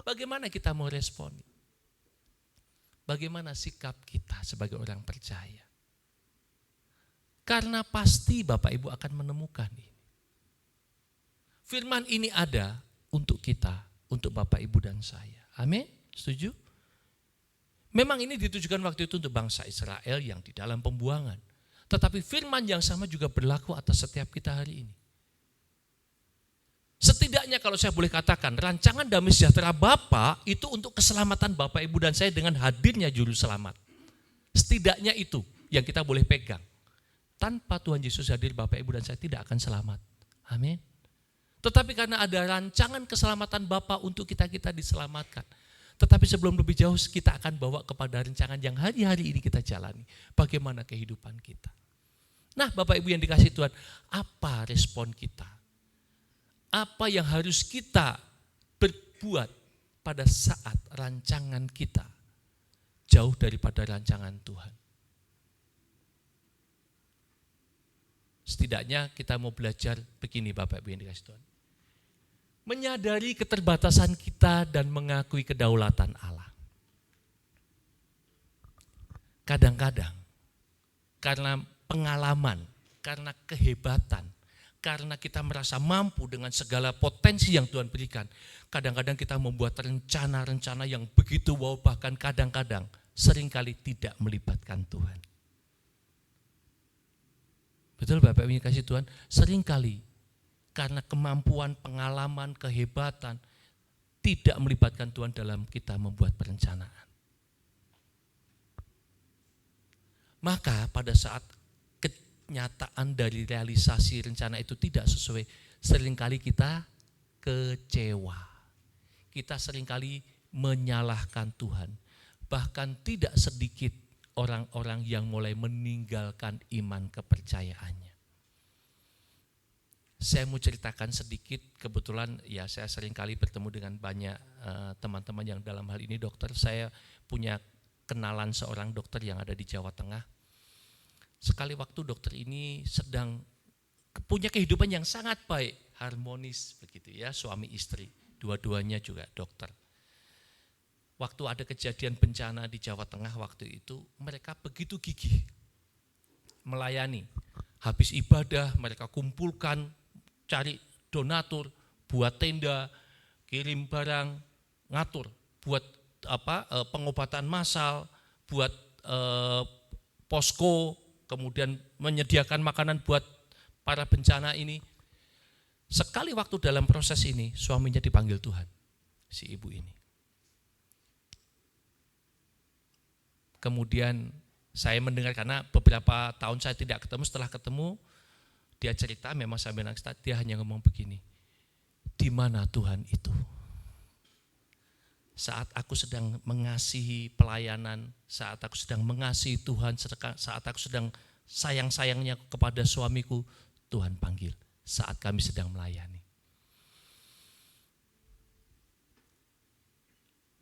bagaimana kita mau respon? Bagaimana sikap kita sebagai orang percaya? Karena pasti Bapak Ibu akan menemukan ini. Firman ini ada untuk kita, untuk Bapak Ibu dan saya. Amin? Setuju? Memang ini ditujukan waktu itu untuk bangsa Israel yang di dalam pembuangan. Tetapi firman yang sama juga berlaku atas setiap kita hari ini. Setidaknya kalau saya boleh katakan, rancangan damai sejahtera Bapa itu untuk keselamatan Bapak, Ibu, dan saya dengan hadirnya juru selamat. Setidaknya itu yang kita boleh pegang. Tanpa Tuhan Yesus hadir, Bapak, Ibu, dan saya tidak akan selamat. Amin. Tetapi karena ada rancangan keselamatan Bapa untuk kita diselamatkan. Tetapi sebelum lebih jauh kita akan bawa kepada rancangan yang hari-hari ini kita jalani. Bagaimana kehidupan kita. Nah Bapak Ibu yang dikasihi Tuhan, apa respon kita? Apa yang harus kita berbuat pada saat rancangan kita jauh daripada rancangan Tuhan? Setidaknya kita mau belajar begini Bapak Ibu yang dikasihi Tuhan. Menyadari keterbatasan kita dan mengakui kedaulatan Allah. Kadang-kadang karena pengalaman, karena kehebatan, karena kita merasa mampu dengan segala potensi yang Tuhan berikan, kadang-kadang kita membuat rencana-rencana yang begitu wow, bahkan kadang-kadang seringkali tidak melibatkan Tuhan. Betul Bapak Ibu yang kasih Tuhan, seringkali karena kemampuan, pengalaman, kehebatan tidak melibatkan Tuhan dalam kita membuat perencanaan. Maka pada saat kenyataan dari realisasi rencana itu tidak sesuai, seringkali kita kecewa. Kita seringkali menyalahkan Tuhan. Bahkan tidak sedikit orang-orang yang mulai meninggalkan iman kepercayaannya. Saya mau ceritakan sedikit, kebetulan ya saya seringkali bertemu dengan banyak teman-teman yang dalam hal ini dokter. Saya punya kenalan seorang dokter yang ada di Jawa Tengah. Sekali waktu dokter ini sedang punya kehidupan yang sangat baik, harmonis begitu ya, suami istri, dua-duanya juga dokter. Waktu ada kejadian bencana di Jawa Tengah waktu itu, mereka begitu gigih melayani. Habis ibadah mereka kumpulkan, cari donatur, buat tenda, kirim barang, ngatur, buat pengobatan massal, buat posko, kemudian menyediakan makanan buat para bencana ini. Sekali waktu dalam proses ini, suaminya dipanggil Tuhan, si ibu ini. Kemudian saya mendengar, karena beberapa tahun saya tidak ketemu, setelah ketemu, dia cerita, memang sambil nangis, dia hanya ngomong begini, di mana Tuhan itu? Saat aku sedang mengasihi pelayanan, saat aku sedang mengasihi Tuhan, saat aku sedang sayang-sayangnya kepada suamiku, Tuhan panggil saat kami sedang melayani.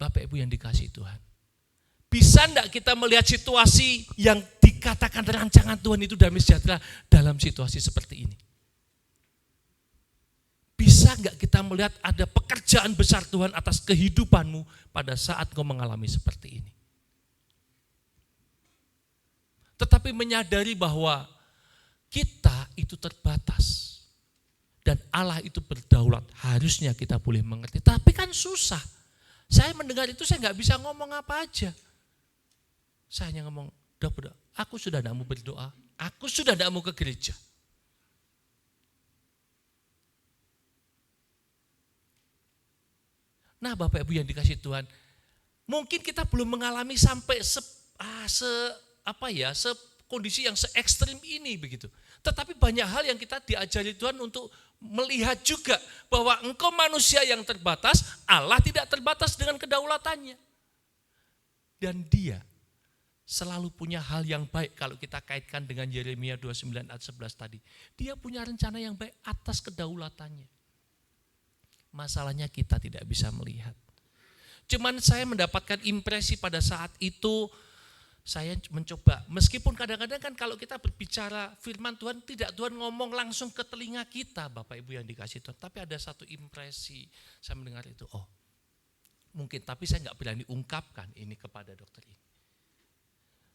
Bapak Ibu yang dikasihi Tuhan, bisa enggak kita melihat situasi yang dikatakan rancangan Tuhan itu damai sejahtera dalam situasi seperti ini? Bisa enggak kita melihat ada pekerjaan besar Tuhan atas kehidupanmu pada saat kau mengalami seperti ini? Tetapi menyadari bahwa kita itu terbatas dan Allah itu berdaulat, harusnya kita boleh mengerti. Tapi kan susah. Saya mendengar itu saya nggak bisa ngomong apa aja. Saya hanya ngomong, dok, aku sudah tidak mau berdoa, aku sudah tidak mau ke gereja. Nah Bapak Ibu yang dikasihi Tuhan, mungkin kita belum mengalami sampai kondisi yang se-ekstrim ini begitu. Tetapi banyak hal yang kita diajari Tuhan untuk melihat juga bahwa engkau manusia yang terbatas, Allah tidak terbatas dengan kedaulatannya. Dan Dia selalu punya hal yang baik kalau kita kaitkan dengan Yeremia 29 ayat 11 tadi. Dia punya rencana yang baik atas kedaulatannya. Masalahnya kita tidak bisa melihat. Cuman saya mendapatkan impresi pada saat itu, saya mencoba, meskipun kadang-kadang kan kalau kita berbicara firman Tuhan, tidak Tuhan ngomong langsung ke telinga kita, Bapak Ibu yang dikasihi Tuhan. Tapi ada satu impresi, saya mendengar itu, mungkin, tapi saya nggak berani ungkapkan ini kepada dokter ini.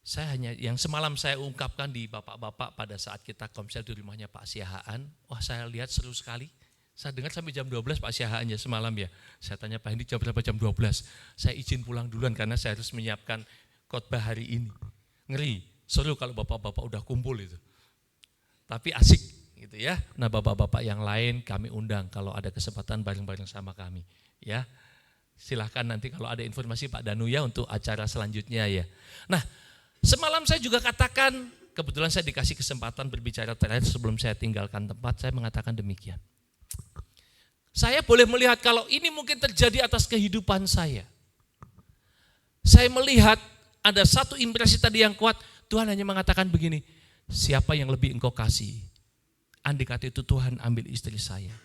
Saya hanya, yang semalam saya ungkapkan di bapak-bapak pada saat kita komsel di rumahnya Pak Siahaan, saya lihat seru sekali. Saya dengar sampai jam 12 Pak Siahaan ya semalam ya. Saya tanya Pak ini jam berapa? Jam 12. Saya izin pulang duluan karena saya harus menyiapkan khotbah hari ini. Ngeri, seru kalau bapak-bapak udah kumpul itu. Tapi asik gitu ya. Nah bapak-bapak yang lain kami undang kalau ada kesempatan bareng-bareng sama kami. Ya, silahkan nanti kalau ada informasi Pak Danu ya untuk acara selanjutnya ya. Nah semalam saya juga katakan, kebetulan saya dikasih kesempatan berbicara terakhir sebelum saya tinggalkan tempat, saya mengatakan demikian. Saya boleh melihat kalau ini mungkin terjadi atas kehidupan saya. Saya melihat ada satu impresi tadi yang kuat, Tuhan hanya mengatakan begini, siapa yang lebih engkau kasih? Andai kata itu Tuhan ambil istri saya.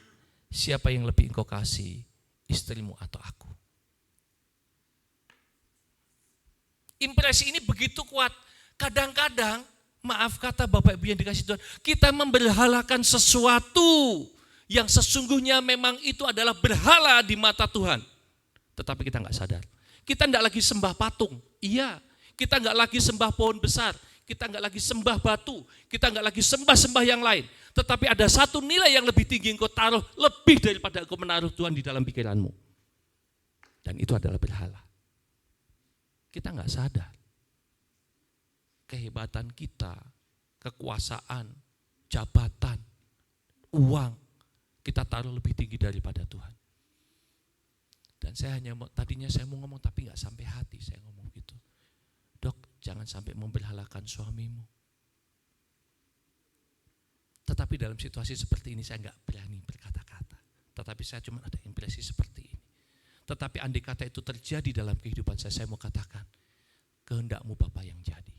Siapa yang lebih engkau kasih? Istrimu atau aku? Impresi ini begitu kuat. Kadang-kadang, maaf kata Bapak Ibu yang dikasihi Tuhan, kita memberhalakan sesuatu yang sesungguhnya memang itu adalah berhala di mata Tuhan. Tetapi kita nggak sadar. Kita nggak lagi sembah patung. Iya, kita nggak lagi sembah pohon besar. Kita nggak lagi sembah batu. Kita nggak lagi sembah-sembah yang lain. Tetapi ada satu nilai yang lebih tinggi engkau taruh lebih daripada engkau menaruh Tuhan di dalam pikiranmu. Dan itu adalah berhala. Kita nggak sadar. Kehebatan kita, kekuasaan, jabatan, uang, kita taruh lebih tinggi daripada Tuhan. Dan saya hanya, tadinya saya mau ngomong tapi nggak sampai hati saya ngomong gitu. Dok, jangan sampai memberhalakan suamimu. Tetapi dalam situasi seperti ini saya nggak berani berkata-kata. Tetapi saya cuma ada impresi seperti ini. Tetapi andai kata itu terjadi dalam kehidupan saya mau katakan, kehendakmu Bapa yang jadi.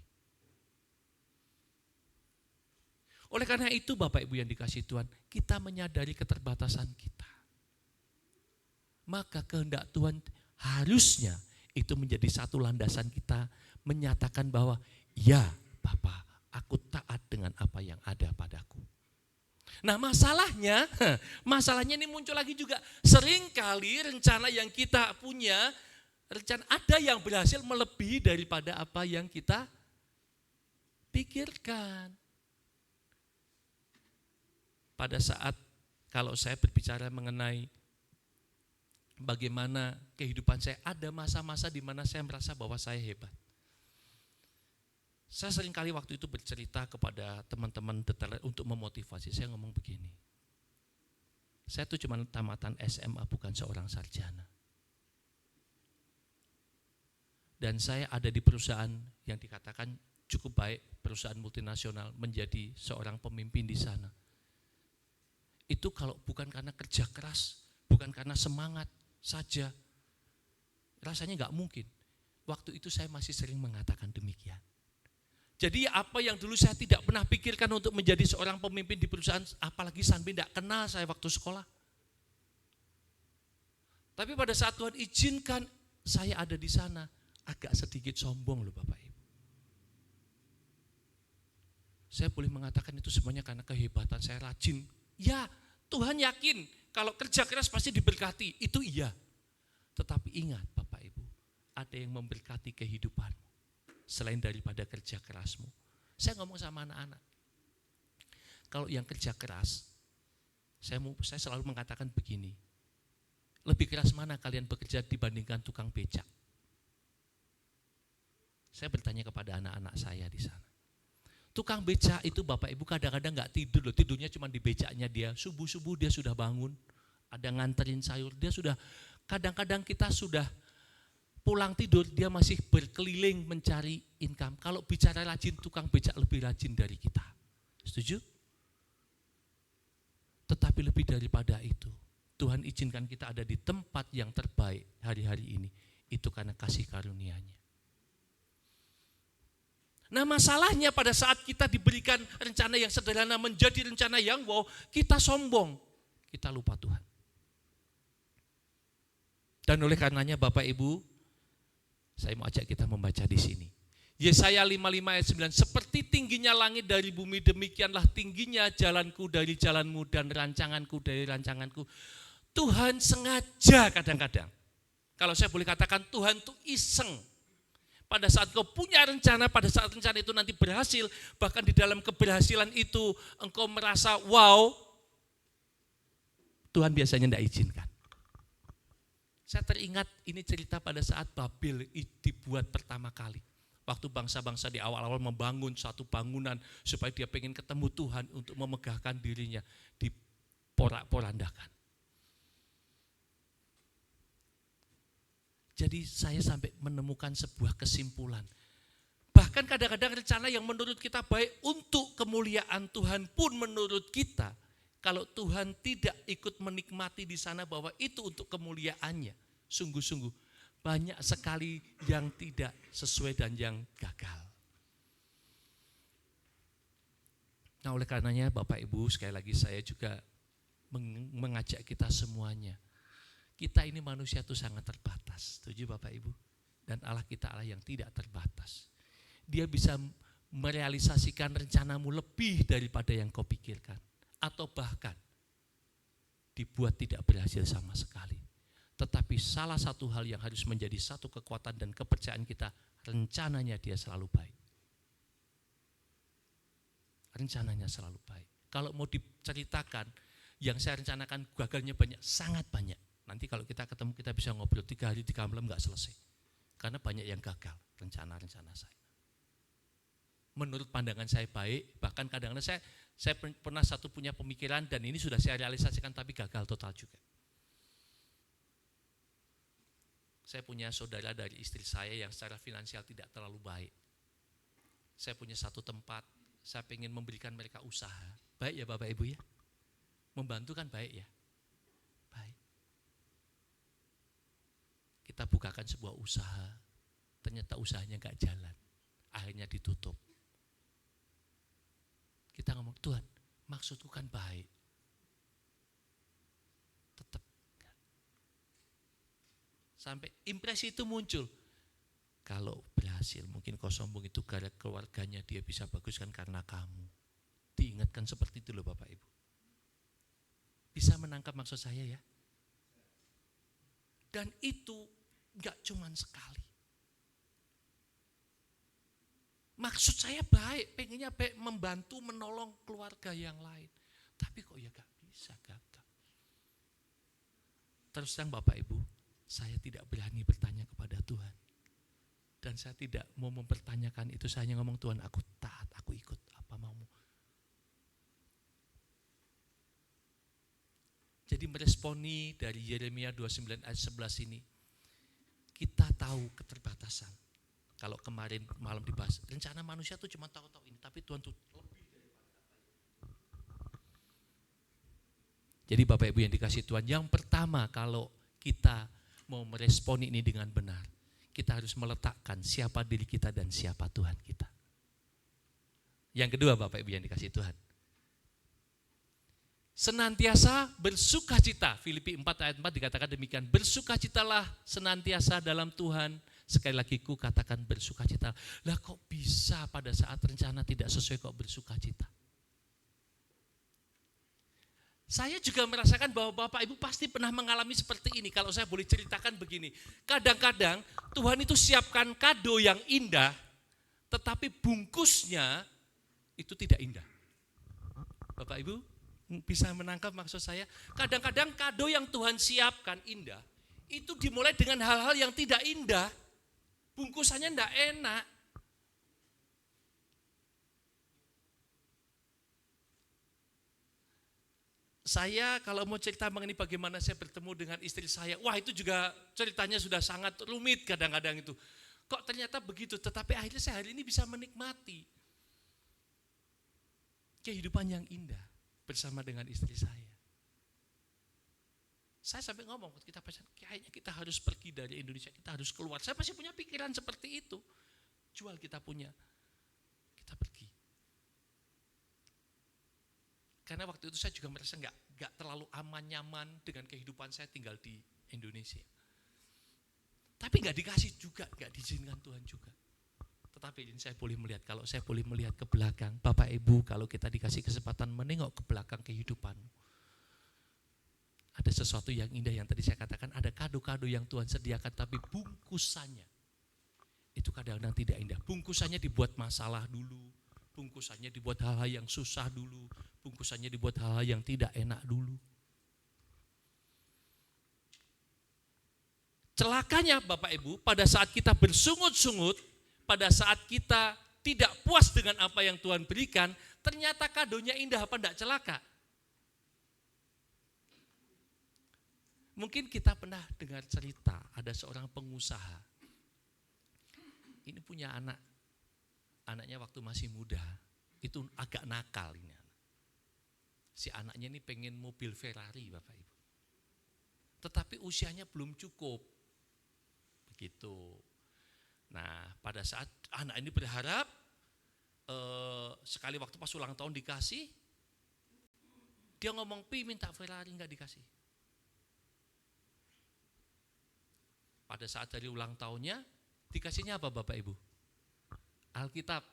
Oleh karena itu Bapak Ibu yang dikasihi Tuhan, kita menyadari keterbatasan kita. Maka kehendak Tuhan harusnya itu menjadi satu landasan kita menyatakan bahwa ya Bapa, aku taat dengan apa yang ada padaku. Nah masalahnya ini muncul lagi juga. Seringkali rencana yang kita punya, rencana ada yang berhasil melebihi daripada apa yang kita pikirkan. Pada saat kalau saya berbicara mengenai bagaimana kehidupan saya, ada masa-masa di mana saya merasa bahwa saya hebat. Saya seringkali waktu itu bercerita kepada teman-teman untuk memotivasi. Saya ngomong begini, saya tuh cuma tamatan SMA, bukan seorang sarjana. Dan saya ada di perusahaan yang dikatakan cukup baik, perusahaan multinasional, menjadi seorang pemimpin di sana. Itu kalau bukan karena kerja keras, bukan karena semangat saja, rasanya nggak mungkin. Waktu itu saya masih sering mengatakan demikian. Jadi apa yang dulu saya tidak pernah pikirkan untuk menjadi seorang pemimpin di perusahaan, apalagi sampai tidak kenal saya waktu sekolah. Tapi pada saat Tuhan izinkan saya ada di sana, agak sedikit sombong loh Bapak Ibu. Saya boleh mengatakan itu semuanya karena kehebatan saya, rajin. Ya, Tuhan yakin kalau kerja keras pasti diberkati, itu iya. Tetapi ingat Bapak Ibu, ada yang memberkati kehidupanmu selain daripada kerja kerasmu. Saya ngomong sama anak-anak, kalau yang kerja keras, saya selalu mengatakan begini, lebih keras mana kalian bekerja dibandingkan tukang becak? Saya bertanya kepada anak-anak saya di sana. Tukang becak itu Bapak Ibu kadang-kadang nggak tidur loh, tidurnya cuma di becaknya dia. Subuh-subuh dia sudah bangun, ada nganterin sayur, dia sudah, kadang-kadang kita sudah pulang tidur, dia masih berkeliling mencari income. Kalau bicara rajin, tukang becak lebih rajin dari kita. Setuju? Tetapi lebih daripada itu, Tuhan izinkan kita ada di tempat yang terbaik hari-hari ini. Itu karena kasih karunia-Nya. Nah masalahnya pada saat kita diberikan rencana yang sederhana menjadi rencana yang wow, kita sombong, kita lupa Tuhan. Dan oleh karenanya Bapak Ibu, saya mau ajak kita membaca di sini. Yesaya 55 ayat 9, seperti tingginya langit dari bumi, demikianlah tingginya jalanku dari jalanmu dan rancanganku dari rancanganku. Tuhan sengaja kadang-kadang, kalau saya boleh katakan Tuhan tuh iseng. Pada saat kau punya rencana, pada saat rencana itu nanti berhasil, bahkan di dalam keberhasilan itu engkau merasa wow, Tuhan biasanya tidak izinkan. Saya teringat ini cerita pada saat Babel dibuat pertama kali. Waktu bangsa-bangsa di awal-awal membangun satu bangunan supaya dia pengen ketemu Tuhan untuk memegahkan dirinya, diporak-porandakan. Jadi saya sampai menemukan sebuah kesimpulan. Bahkan kadang-kadang rencana yang menurut kita baik untuk kemuliaan Tuhan pun menurut kita, kalau Tuhan tidak ikut menikmati di sana bahwa itu untuk kemuliaannya, sungguh-sungguh banyak sekali yang tidak sesuai dan yang gagal. Nah oleh karenanya Bapak Ibu, sekali lagi saya juga mengajak kita semuanya. Kita ini manusia itu sangat terbatas, setuju Bapak Ibu? Dan Allah kita Allah yang tidak terbatas. Dia bisa merealisasikan rencanamu lebih daripada yang kau pikirkan. Atau bahkan dibuat tidak berhasil sama sekali. Tetapi salah satu hal yang harus menjadi satu kekuatan dan kepercayaan kita, rencananya dia selalu baik. Rencananya selalu baik. Kalau mau diceritakan, yang saya rencanakan gagalnya banyak, sangat banyak. Nanti kalau kita ketemu kita bisa ngobrol 3 hari 3 malam nggak selesai. Karena banyak yang gagal rencana-rencana saya. Menurut pandangan saya baik, bahkan kadang-kadang saya pernah punya pemikiran dan ini sudah saya realisasikan tapi gagal total juga. Saya punya saudara dari istri saya yang secara finansial tidak terlalu baik. saya punya satu tempat, saya ingin memberikan mereka usaha. Baik ya Bapak Ibu ya? Membantu kan baik ya? Baik. Kita bukakan sebuah usaha, ternyata usahanya gak jalan, akhirnya ditutup. Kita ngomong, Tuhan, maksudku kan baik. Tetap enggak. Sampai impresi itu muncul. Kalau berhasil, mungkin kau sombong itu karena keluarganya dia bisa bagus kan karena kamu. Diingatkan seperti itu loh Bapak Ibu. Bisa menangkap maksud saya ya? Dan itu enggak cuman sekali. Maksud saya baik, pengennya baik, membantu, menolong keluarga yang lain. Tapi kok ya gak bisa, gagal. Terus terang Bapak Ibu, saya tidak berani bertanya kepada Tuhan. Dan saya tidak mau mempertanyakan itu, saya hanya ngomong, Tuhan aku taat, aku ikut, apa maumu. Jadi meresponi dari Yeremia 29 ayat 11 ini, kita tahu keterbatasan. Kalau kemarin malam dibahas, rencana manusia tuh cuma tahu-tahu ini, tapi Tuhan tuh lebih daripada apa. Jadi Bapak Ibu yang dikasih Tuhan, yang pertama kalau kita mau meresponi ini dengan benar, kita harus meletakkan siapa diri kita dan siapa Tuhan kita. Yang kedua Bapak Ibu yang dikasih Tuhan, senantiasa bersukacita. Filipi 4 ayat 4 dikatakan demikian, bersukacitalah senantiasa dalam Tuhan. Sekali lagi ku katakan bersukacita. Lah kok bisa pada saat rencana tidak sesuai kok bersukacita? Saya juga merasakan bahwa Bapak Ibu pasti pernah mengalami seperti ini. Kalau saya boleh ceritakan begini, kadang-kadang Tuhan itu siapkan kado yang indah, tetapi bungkusnya itu tidak indah. Bapak Ibu bisa menangkap maksud saya? Kadang-kadang kado yang Tuhan siapkan indah, itu dimulai dengan hal-hal yang tidak indah. Bungkusannya tidak enak. Saya kalau mau cerita mengenai bagaimana saya bertemu dengan istri saya, wah itu juga ceritanya sudah sangat rumit kadang-kadang itu. Kok ternyata begitu, tetapi akhirnya saya hari ini bisa menikmati kehidupan yang indah bersama dengan istri saya. Saya sampai ngomong, kita pesan, kayaknya kita harus pergi dari Indonesia, kita harus keluar. Saya masih punya pikiran seperti itu. Jual kita punya, kita pergi. Karena waktu itu saya juga merasa nggak terlalu aman nyaman dengan kehidupan saya tinggal di Indonesia. Tapi nggak dikasih juga, nggak diizinkan Tuhan juga. Tetapi ini saya boleh melihat, kalau saya boleh melihat ke belakang, Bapak Ibu kalau kita dikasih kesempatan menengok ke belakang kehidupanmu, ada sesuatu yang indah yang tadi saya katakan, ada kado-kado yang Tuhan sediakan, tapi bungkusannya itu kadang-kadang tidak indah. Bungkusannya dibuat masalah dulu, bungkusannya dibuat hal-hal yang susah dulu, bungkusannya dibuat hal-hal yang tidak enak dulu. Celakanya Bapak Ibu, pada saat kita bersungut-sungut, pada saat kita tidak puas dengan apa yang Tuhan berikan, ternyata kadonya indah apa enggak celaka? Mungkin kita pernah dengar cerita, ada seorang pengusaha. Ini punya anak, anaknya waktu masih muda, itu agak nakal ini. Si anaknya ini pengen mobil Ferrari Bapak Ibu. Tetapi usianya belum cukup. Begitu. Nah pada saat anak ini berharap, sekali waktu pas ulang tahun dikasih, dia ngomong, Pi minta Ferrari, enggak dikasih. Pada saat dari ulang tahunnya, dikasihnya apa Bapak Ibu? Alkitab.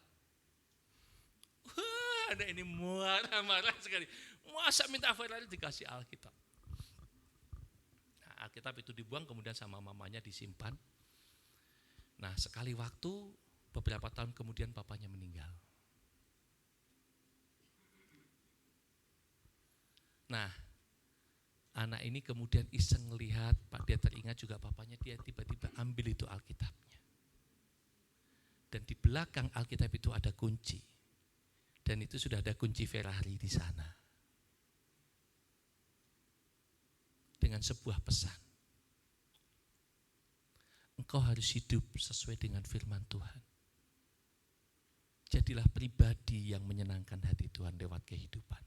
Wah, anak ini marah-marah sekali. Masa minta Ferrari dikasih Alkitab? Nah, Alkitab itu dibuang, kemudian sama mamanya disimpan. Nah, sekali waktu, beberapa tahun kemudian papanya meninggal. Nah, anak ini kemudian iseng lihat, Pak, dia teringat juga papanya, dia tiba-tiba ambil itu Alkitabnya. Dan di belakang Alkitab itu ada kunci. Dan itu sudah ada kunci Ferrari di sana. Dengan sebuah pesan. Engkau harus hidup sesuai dengan firman Tuhan. Jadilah pribadi yang menyenangkan hati Tuhan lewat kehidupan.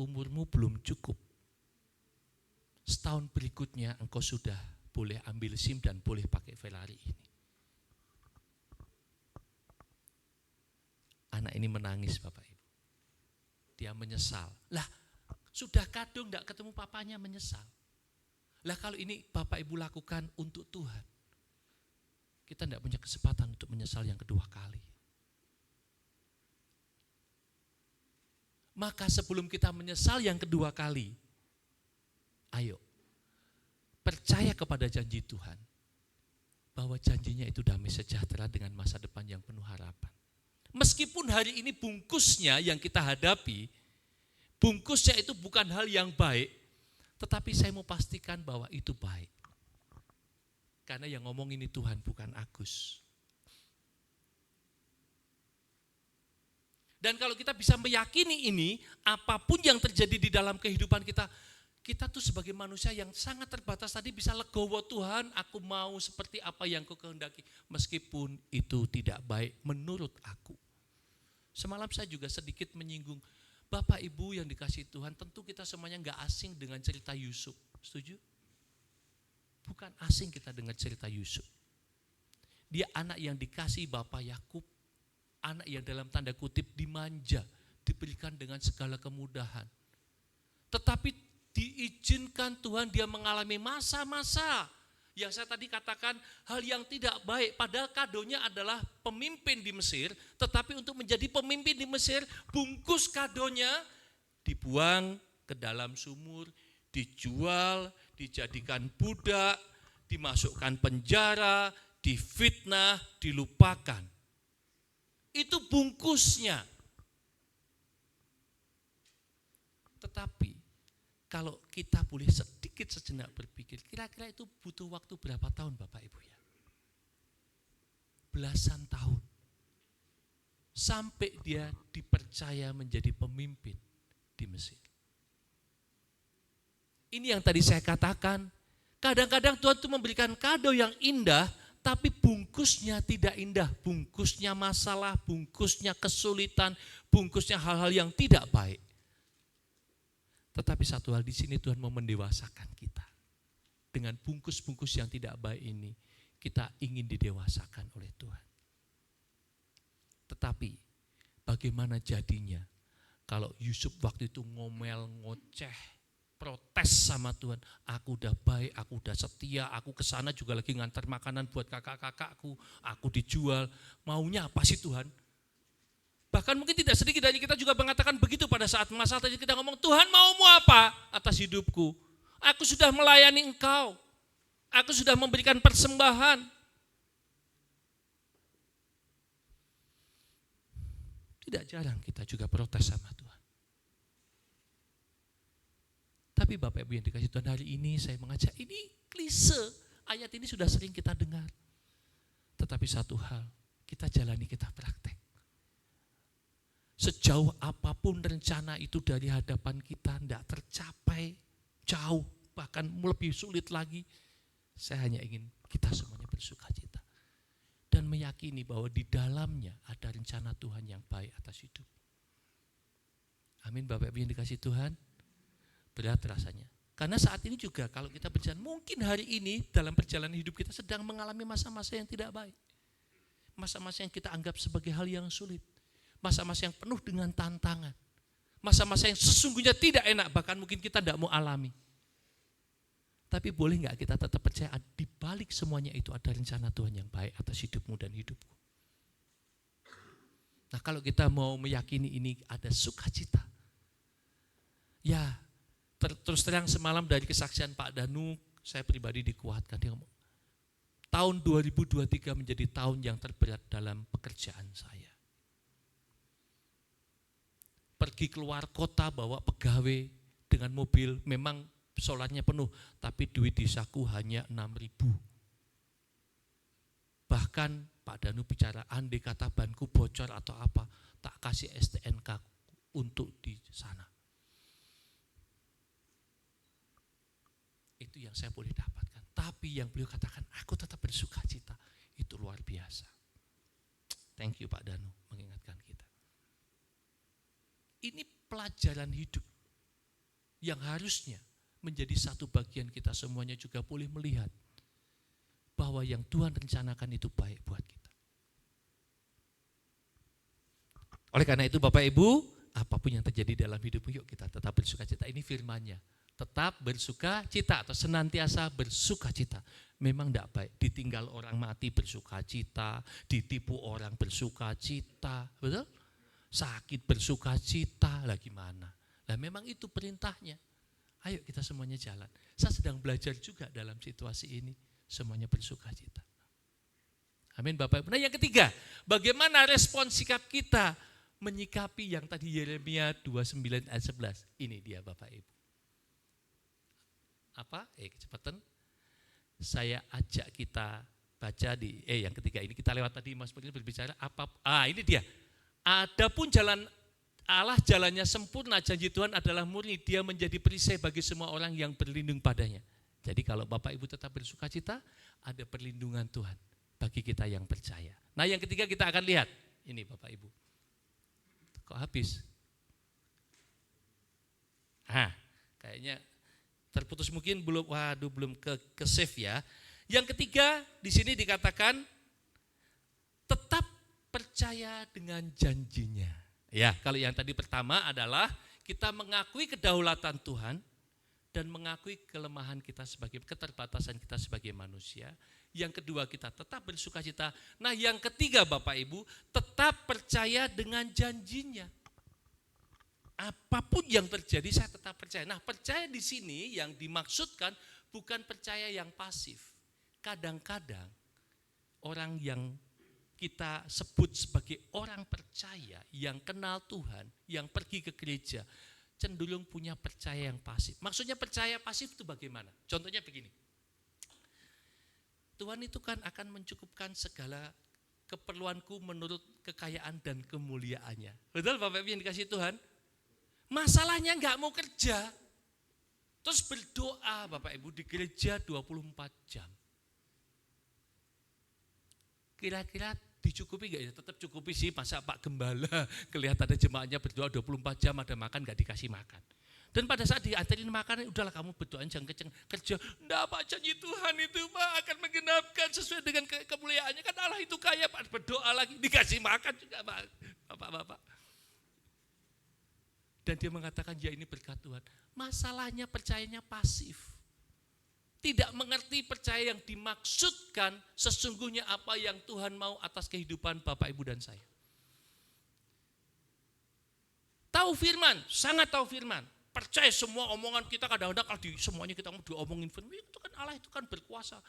Umurmu belum cukup. Setahun berikutnya engkau sudah boleh ambil SIM dan boleh pakai Ferrari ini. Anak ini menangis Bapak Ibu. Dia menyesal. Lah, sudah kadung tidak ketemu papanya menyesal. Lah kalau ini Bapak Ibu lakukan untuk Tuhan, kita tidak punya kesempatan untuk menyesal yang kedua kali. Maka sebelum kita menyesal yang kedua kali, ayo percaya kepada janji Tuhan bahwa janjinya itu damai sejahtera dengan masa depan yang penuh harapan. Meskipun hari ini bungkusnya yang kita hadapi, bungkusnya itu bukan hal yang baik, tetapi saya mau pastikan bahwa itu baik. Karena yang ngomong ini Tuhan, bukan Agus. Dan kalau kita bisa meyakini ini, apapun yang terjadi di dalam kehidupan kita, kita tuh sebagai manusia yang sangat terbatas tadi bisa legowo, Tuhan, aku mau seperti apa yang Kau kehendaki, meskipun itu tidak baik menurut aku. Semalam saya juga sedikit menyinggung, Bapak Ibu yang dikasihi Tuhan, tentu kita semuanya enggak asing dengan cerita Yusuf, setuju? Bukan asing kita dengar cerita Yusuf. Dia anak yang dikasihi Bapak Yakub, anak yang dalam tanda kutip dimanja, diberikan dengan segala kemudahan. Tetapi diizinkan Tuhan dia mengalami masa-masa yang saya tadi katakan hal yang tidak baik. Padahal kadonya adalah pemimpin di Mesir, tetapi untuk menjadi pemimpin di Mesir, bungkus kadonya dibuang ke dalam sumur, dijual, dijadikan budak, dimasukkan penjara, difitnah, dilupakan. Itu bungkusnya. Tetapi kalau kita boleh sedikit sejenak berpikir, kira-kira itu butuh waktu berapa tahun Bapak Ibu ya? Belasan tahun. Sampai dia dipercaya menjadi pemimpin di Mesir. Ini yang tadi saya katakan, kadang-kadang Tuhan itu memberikan kado yang indah, tapi bungkusnya tidak indah, bungkusnya masalah, bungkusnya kesulitan, bungkusnya hal-hal yang tidak baik. Tetapi satu hal di sini Tuhan mau mendewasakan kita. Dengan bungkus-bungkus yang tidak baik ini, kita ingin didewasakan oleh Tuhan. Tetapi bagaimana jadinya kalau Yusuf waktu itu ngomel, ngoceh, protes sama Tuhan, aku udah baik, aku udah setia, aku kesana juga lagi ngantar makanan buat kakak-kakakku, aku dijual, maunya apa sih Tuhan? Bahkan mungkin tidak sedikit dari kita juga mengatakan begitu pada saat masalah tadi kita ngomong, Tuhan maumu apa atas hidupku? Aku sudah melayani Engkau, aku sudah memberikan persembahan. Tidak jarang kita juga protes sama Tuhan. Tapi Bapak Ibu yang dikasih Tuhan, hari ini saya mengajak, ini klise, ayat ini sudah sering kita dengar. Tetapi satu hal, kita jalani, kita praktek. Sejauh apapun rencana itu dari hadapan kita tidak tercapai, jauh, bahkan lebih sulit lagi, saya hanya ingin kita semuanya bersukacita. Dan meyakini bahwa di dalamnya ada rencana Tuhan yang baik atas hidup. Amin Bapak Ibu yang dikasih Tuhan. Berat rasanya. Karena saat ini juga kalau kita berjalan, mungkin hari ini dalam perjalanan hidup kita sedang mengalami masa-masa yang tidak baik. Masa-masa yang kita anggap sebagai hal yang sulit. Masa-masa yang penuh dengan tantangan. Masa-masa yang sesungguhnya tidak enak, bahkan mungkin kita tidak mau alami. Tapi boleh nggak kita tetap percaya di balik semuanya itu ada rencana Tuhan yang baik atas hidupmu dan hidupku. Nah kalau kita mau meyakini ini ada sukacita. Ya, terus terang semalam dari kesaksian Pak Danu, saya pribadi dikuatkan. Dia ngomong, tahun 2023 menjadi tahun yang terberat dalam pekerjaan saya. Pergi keluar kota bawa pegawai dengan mobil, memang solarnya penuh, tapi duit di saku hanya 6.000. Bahkan Pak Danu bicara, andai kata banku bocor atau apa, tak kasih STNK untuk di sana. Itu yang saya boleh dapatkan. Tapi yang beliau katakan, aku tetap bersuka cita. Itu luar biasa. Thank you Pak Danu mengingatkan kita. Ini pelajaran hidup yang harusnya menjadi satu bagian kita semuanya juga boleh melihat bahwa yang Tuhan rencanakan itu baik buat kita. Oleh karena itu Bapak Ibu, apapun yang terjadi dalam hidupmu, yuk kita tetap bersuka cita. Ini firman-Nya. Tetap bersuka cita atau senantiasa bersuka cita. Memang tidak baik ditinggal orang mati bersuka cita, ditipu orang bersuka cita, betul? Sakit bersuka cita, lah gimana? Lah memang itu perintahnya. Ayo kita semuanya jalan. Saya sedang belajar juga dalam situasi ini, semuanya bersuka cita. Amin Bapak Ibu. Nah yang ketiga, bagaimana respon sikap kita menyikapi yang tadi Yeremia 29 ayat 11. Ini dia Bapak Ibu. Apa? Kecepatan. Saya ajak kita baca di yang ketiga ini, kita lewat tadi Mas Putri berbicara apa? Ini dia. Adapun jalan Allah jalannya sempurna, janji Tuhan adalah murni, dia menjadi perisai bagi semua orang yang berlindung padanya. Jadi kalau Bapak Ibu tetap bersuka cita, ada perlindungan Tuhan bagi kita yang percaya. Nah yang ketiga kita akan lihat, ini Bapak Ibu. Kok habis? Kayaknya terputus mungkin belum ke save ya. Yang ketiga di sini dikatakan tetap percaya dengan janjinya. Ya, kalau yang tadi pertama adalah kita mengakui kedaulatan Tuhan dan mengakui kelemahan kita sebagai keterbatasan kita sebagai manusia. Yang kedua kita tetap bersuka cita. Nah yang ketiga Bapak Ibu tetap percaya dengan janjinya. Apapun yang terjadi saya tetap percaya. Nah percaya di sini yang dimaksudkan bukan percaya yang pasif. Kadang-kadang orang yang kita sebut sebagai orang percaya yang kenal Tuhan, yang pergi ke gereja, cenderung punya percaya yang pasif. Maksudnya percaya pasif itu bagaimana? Contohnya begini. Tuhan itu kan akan mencukupkan segala keperluanku menurut kekayaan dan kemuliaannya. Betul Bapak Ibu yang dikasih Tuhan? Masalahnya enggak mau kerja. Terus berdoa Bapak Ibu di gereja 24 jam. Kira-kira dicukupi enggak ya? Tetap cukupi sih, masa Pak Gembala kelihatan ada jemaatnya berdoa 24 jam ada makan enggak dikasih makan. Dan pada saat diantarin makanan, udahlah kamu berdoa jangan kenceng kerja. Enggak Pak, janji Tuhan itu Pak akan menggenapkan sesuai dengan kemuliaannya. Kan Allah itu kaya Pak, berdoa lagi dikasih makan juga Pak, Bapak-bapak. Dan dia mengatakan ya ini berkat Tuhan. Masalahnya percayanya pasif. Tidak mengerti percaya yang dimaksudkan sesungguhnya apa yang Tuhan mau atas kehidupan Bapak Ibu dan saya. Tahu firman, sangat tahu firman. Percaya semua omongan kita kadang-kadang kalau semuanya kita mau diomongin firman, itu kan Allah itu kan berkuasa.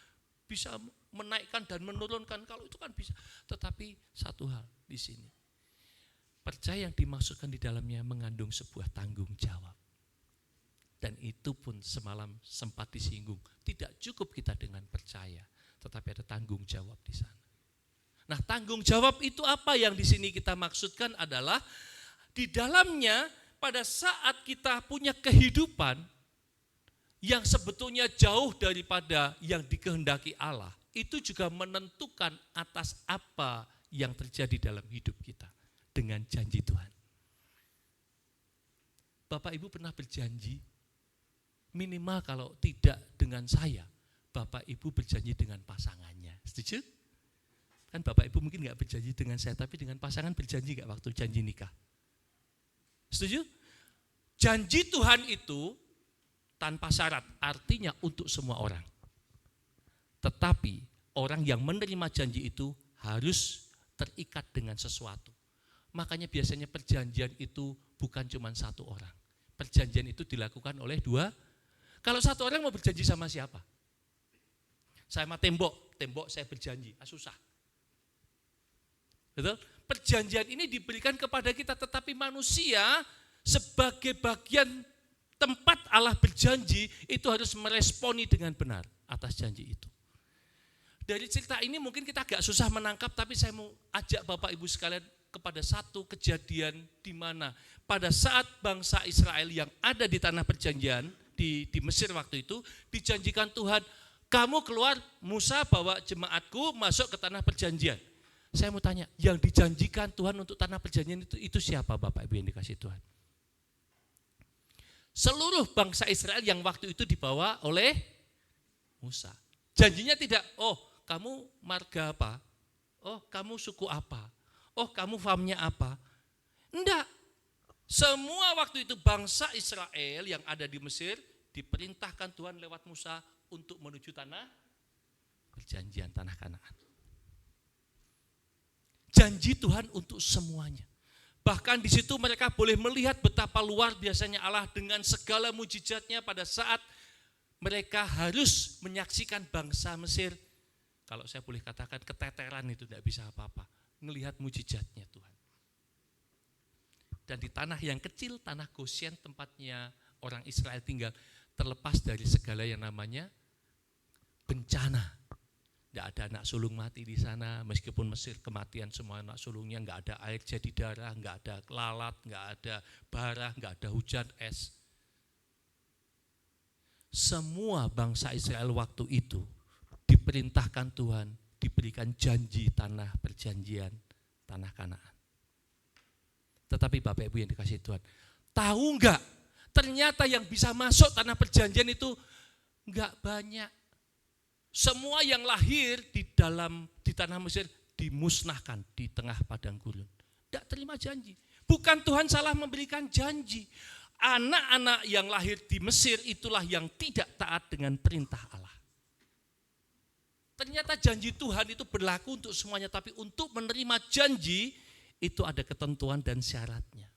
Bisa menaikkan dan menurunkan, kalau itu kan bisa. Tetapi satu hal di sini. Percaya yang dimaksudkan di dalamnya mengandung sebuah tanggung jawab. Dan itu pun semalam sempat disinggung. Tidak cukup kita dengan percaya, tetapi ada tanggung jawab di sana. Nah, tanggung jawab itu apa yang di sini kita maksudkan adalah di dalamnya pada saat kita punya kehidupan yang sebetulnya jauh daripada yang dikehendaki Allah, itu juga menentukan atas apa yang terjadi dalam hidup kita dengan janji Tuhan. Bapak Ibu pernah berjanji? Minimal kalau tidak dengan saya, Bapak Ibu berjanji dengan pasangannya. Setuju? Kan Bapak Ibu mungkin gak berjanji dengan saya, tapi dengan pasangan berjanji gak waktu janji nikah? Setuju? Janji Tuhan itu tanpa syarat, artinya untuk semua orang. Tetapi orang yang menerima janji itu harus terikat dengan sesuatu. Makanya biasanya perjanjian itu bukan cuma satu orang. Perjanjian itu dilakukan oleh dua. Kalau satu orang mau berjanji sama siapa? Saya sama tembok saya berjanji, susah. Betul? Perjanjian ini diberikan kepada kita, tetapi manusia sebagai bagian tempat Allah berjanji itu harus meresponi dengan benar atas janji itu. Dari cerita ini mungkin kita agak susah menangkap, tapi saya mau ajak Bapak Ibu sekalian kepada satu kejadian di mana pada saat bangsa Israel yang ada di tanah perjanjian di Mesir waktu itu dijanjikan Tuhan Kamu keluar, Musa bawa jemaatku masuk ke tanah perjanjian. Saya mau tanya, yang dijanjikan Tuhan untuk tanah perjanjian itu siapa Bapak Ibu yang dikasih Tuhan? Seluruh bangsa Israel yang waktu itu dibawa oleh Musa. Janjinya tidak, oh kamu marga apa? Oh kamu suku apa? Oh kamu famnya apa? Enggak. Semua waktu itu bangsa Israel yang ada di Mesir diperintahkan Tuhan lewat Musa untuk menuju tanah perjanjian, tanah Kanaan. Janji Tuhan untuk semuanya. Bahkan di situ mereka boleh melihat betapa luar biasanya Allah dengan segala mujizatnya pada saat mereka harus menyaksikan bangsa Mesir. Kalau saya boleh katakan keteteran itu tidak bisa apa-apa. Melihat mujizatnya Tuhan. Dan di tanah yang kecil, tanah Goshen tempatnya orang Israel tinggal, terlepas dari segala yang namanya bencana. Tidak ada anak sulung mati di sana, meskipun Mesir kematian semua anak sulungnya, nggak ada air jadi darah, nggak ada lalat, nggak ada bara, nggak ada hujan es. Semua bangsa Israel waktu itu diperintahkan Tuhan, diberikan janji tanah perjanjian, tanah Kanaan. Tetapi Bapak Ibu yang dikasihi Tuhan, tahu enggak, ternyata yang bisa masuk tanah perjanjian itu enggak banyak. Semua yang lahir di tanah Mesir dimusnahkan di tengah padang gurun. Enggak terima janji. Bukan Tuhan salah memberikan janji. Anak-anak yang lahir di Mesir itulah yang tidak taat dengan perintah Allah. Ternyata janji Tuhan itu berlaku untuk semuanya, tapi untuk menerima janji itu ada ketentuan dan syaratnya.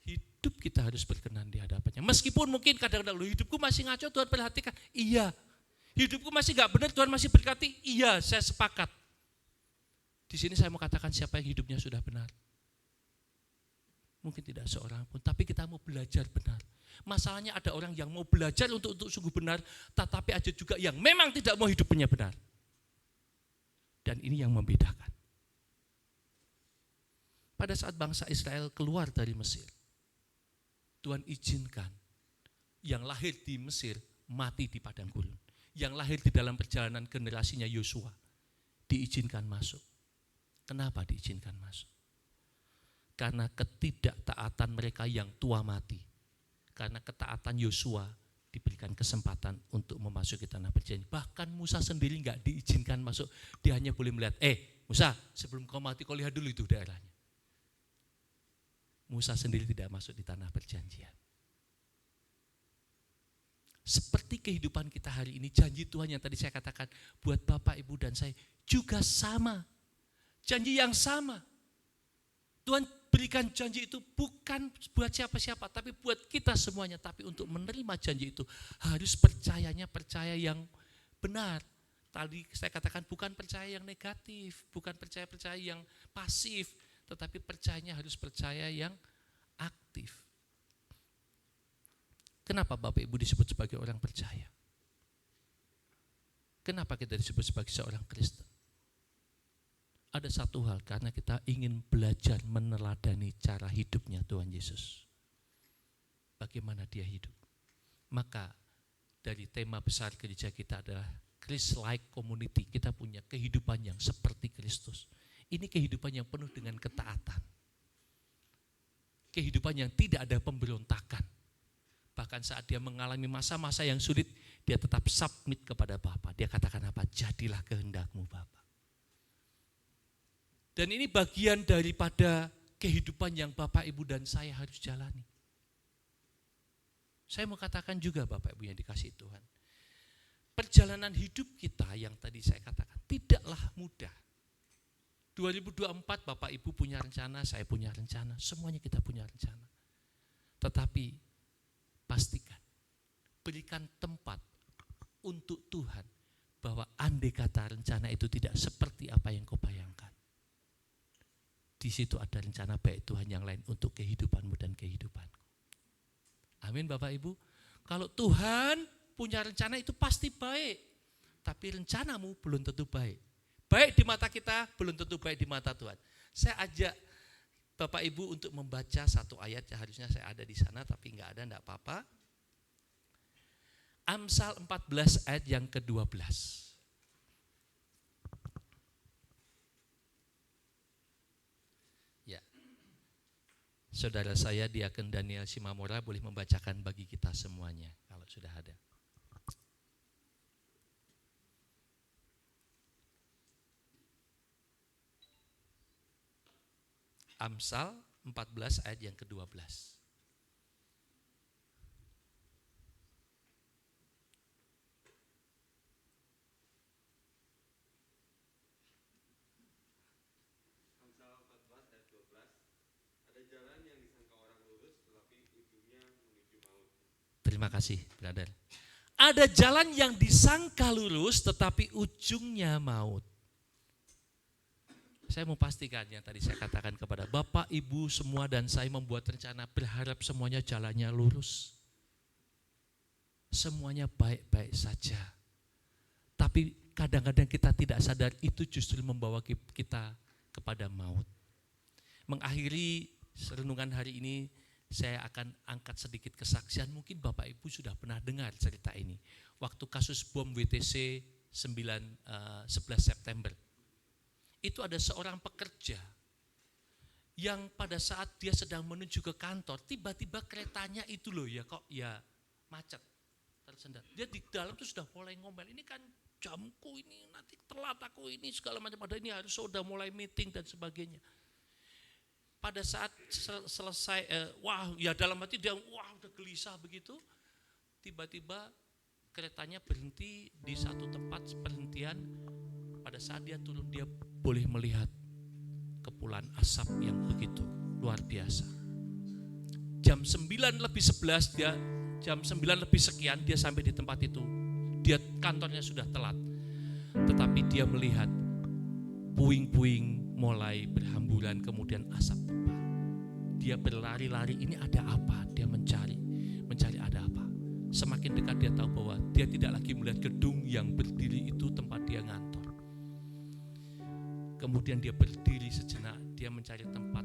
Hidup kita harus berkenan di hadapannya. Meskipun mungkin kadang-kadang hidupku masih ngaco, Tuhan perhatikan. Iya. Hidupku masih gak benar, Tuhan masih berkati. Iya, saya sepakat. Di sini saya mau katakan siapa yang hidupnya sudah benar. Mungkin tidak seorang pun, tapi kita mau belajar benar. Masalahnya ada orang yang mau belajar untuk sungguh benar, tetapi ada juga yang memang tidak mau hidupnya benar. Dan ini yang membedakan. Pada saat bangsa Israel keluar dari Mesir, Tuhan izinkan yang lahir di Mesir mati di padang gurun. Yang lahir di dalam perjalanan generasinya Yosua diizinkan masuk. Kenapa diizinkan masuk? Karena ketidaktaatan mereka yang tua mati. Karena ketaatan Yosua diberikan kesempatan untuk memasuki tanah perjanjian. Bahkan Musa sendiri enggak diizinkan masuk. Dia hanya boleh melihat, Musa sebelum kau mati kau lihat dulu itu daerahnya. Musa sendiri tidak masuk di tanah perjanjian. Seperti kehidupan kita hari ini, janji Tuhan yang tadi saya katakan buat Bapak, Ibu, dan saya juga sama. Janji yang sama. Tuhan berikan janji itu bukan buat siapa-siapa, tapi buat kita semuanya. Tapi untuk menerima janji itu harus percaya yang benar. Tadi saya katakan bukan percaya yang negatif, bukan percaya yang pasif, tetapi percayanya harus percaya yang aktif. Kenapa Bapak Ibu disebut sebagai orang percaya? Kenapa kita disebut sebagai seorang Kristen? Ada satu hal, karena kita ingin belajar meneladani cara hidupnya Tuhan Yesus. Bagaimana dia hidup. Maka dari tema besar gereja kita adalah Christ-like community. Kita punya kehidupan yang seperti Kristus. Ini kehidupan yang penuh dengan ketaatan. Kehidupan yang tidak ada pemberontakan. Bahkan saat dia mengalami masa-masa yang sulit, dia tetap submit kepada Bapa. Dia katakan apa? Jadilah kehendakmu Bapa. Dan ini bagian daripada kehidupan yang Bapak, Ibu, dan saya harus jalani. Saya mau katakan juga Bapak, Ibu yang dikasihi Tuhan. Perjalanan hidup kita yang tadi saya katakan tidaklah mudah. 2024 Bapak Ibu punya rencana, saya punya rencana, semuanya kita punya rencana. Tetapi pastikan, berikan tempat untuk Tuhan bahwa andai kata rencana itu tidak seperti apa yang kau bayangkan. Di situ ada rencana baik Tuhan yang lain untuk kehidupanmu dan kehidupanku. Amin Bapak Ibu. Kalau Tuhan punya rencana itu pasti baik, tapi rencanamu belum tentu baik. Baik di mata kita, belum tentu baik di mata Tuhan. Saya ajak Bapak Ibu untuk membaca satu ayat, ya harusnya saya ada di sana tapi enggak ada, enggak apa-apa. Amsal 14 ayat yang ke-12. Ya. Saudara saya Diaken Daniel Simamora boleh membacakan bagi kita semuanya kalau sudah ada. Amsal 14 ayat yang ke-12. Terima kasih, brother. Ada jalan yang disangka lurus tetapi ujungnya maut. Saya mau pastikan yang tadi saya katakan kepada Bapak, Ibu semua dan saya membuat rencana berharap semuanya jalannya lurus. Semuanya baik-baik saja. Tapi kadang-kadang kita tidak sadar itu justru membawa kita kepada maut. Mengakhiri renungan hari ini, saya akan angkat sedikit kesaksian. Mungkin Bapak Ibu sudah pernah dengar cerita ini. Waktu kasus bom WTC 11 September. Itu ada seorang pekerja yang pada saat dia sedang menuju ke kantor, tiba-tiba keretanya itu loh ya kok ya macet, tersendat. Dia di dalam tuh sudah mulai ngomel, ini kan jamku ini, nanti telat aku ini segala macam. Padahal ini harus sudah mulai meeting dan sebagainya. Pada saat selesai, dalam hati dia udah gelisah begitu. Tiba-tiba keretanya berhenti di satu tempat perhentian. Pada saat dia turun, dia boleh melihat kepulan asap yang begitu luar biasa. Jam 9:11 jam 9:sekian dia sampai di tempat itu. Dia kantornya sudah telat. Tetapi dia melihat puing-puing mulai berhamburan, kemudian asap tebal. Dia berlari-lari, ini ada apa? Dia mencari ada apa. Semakin dekat dia tahu bahwa dia tidak lagi melihat gedung yang berdiri itu tempat dia ngantor. Kemudian dia berdiri sejenak, dia mencari tempat,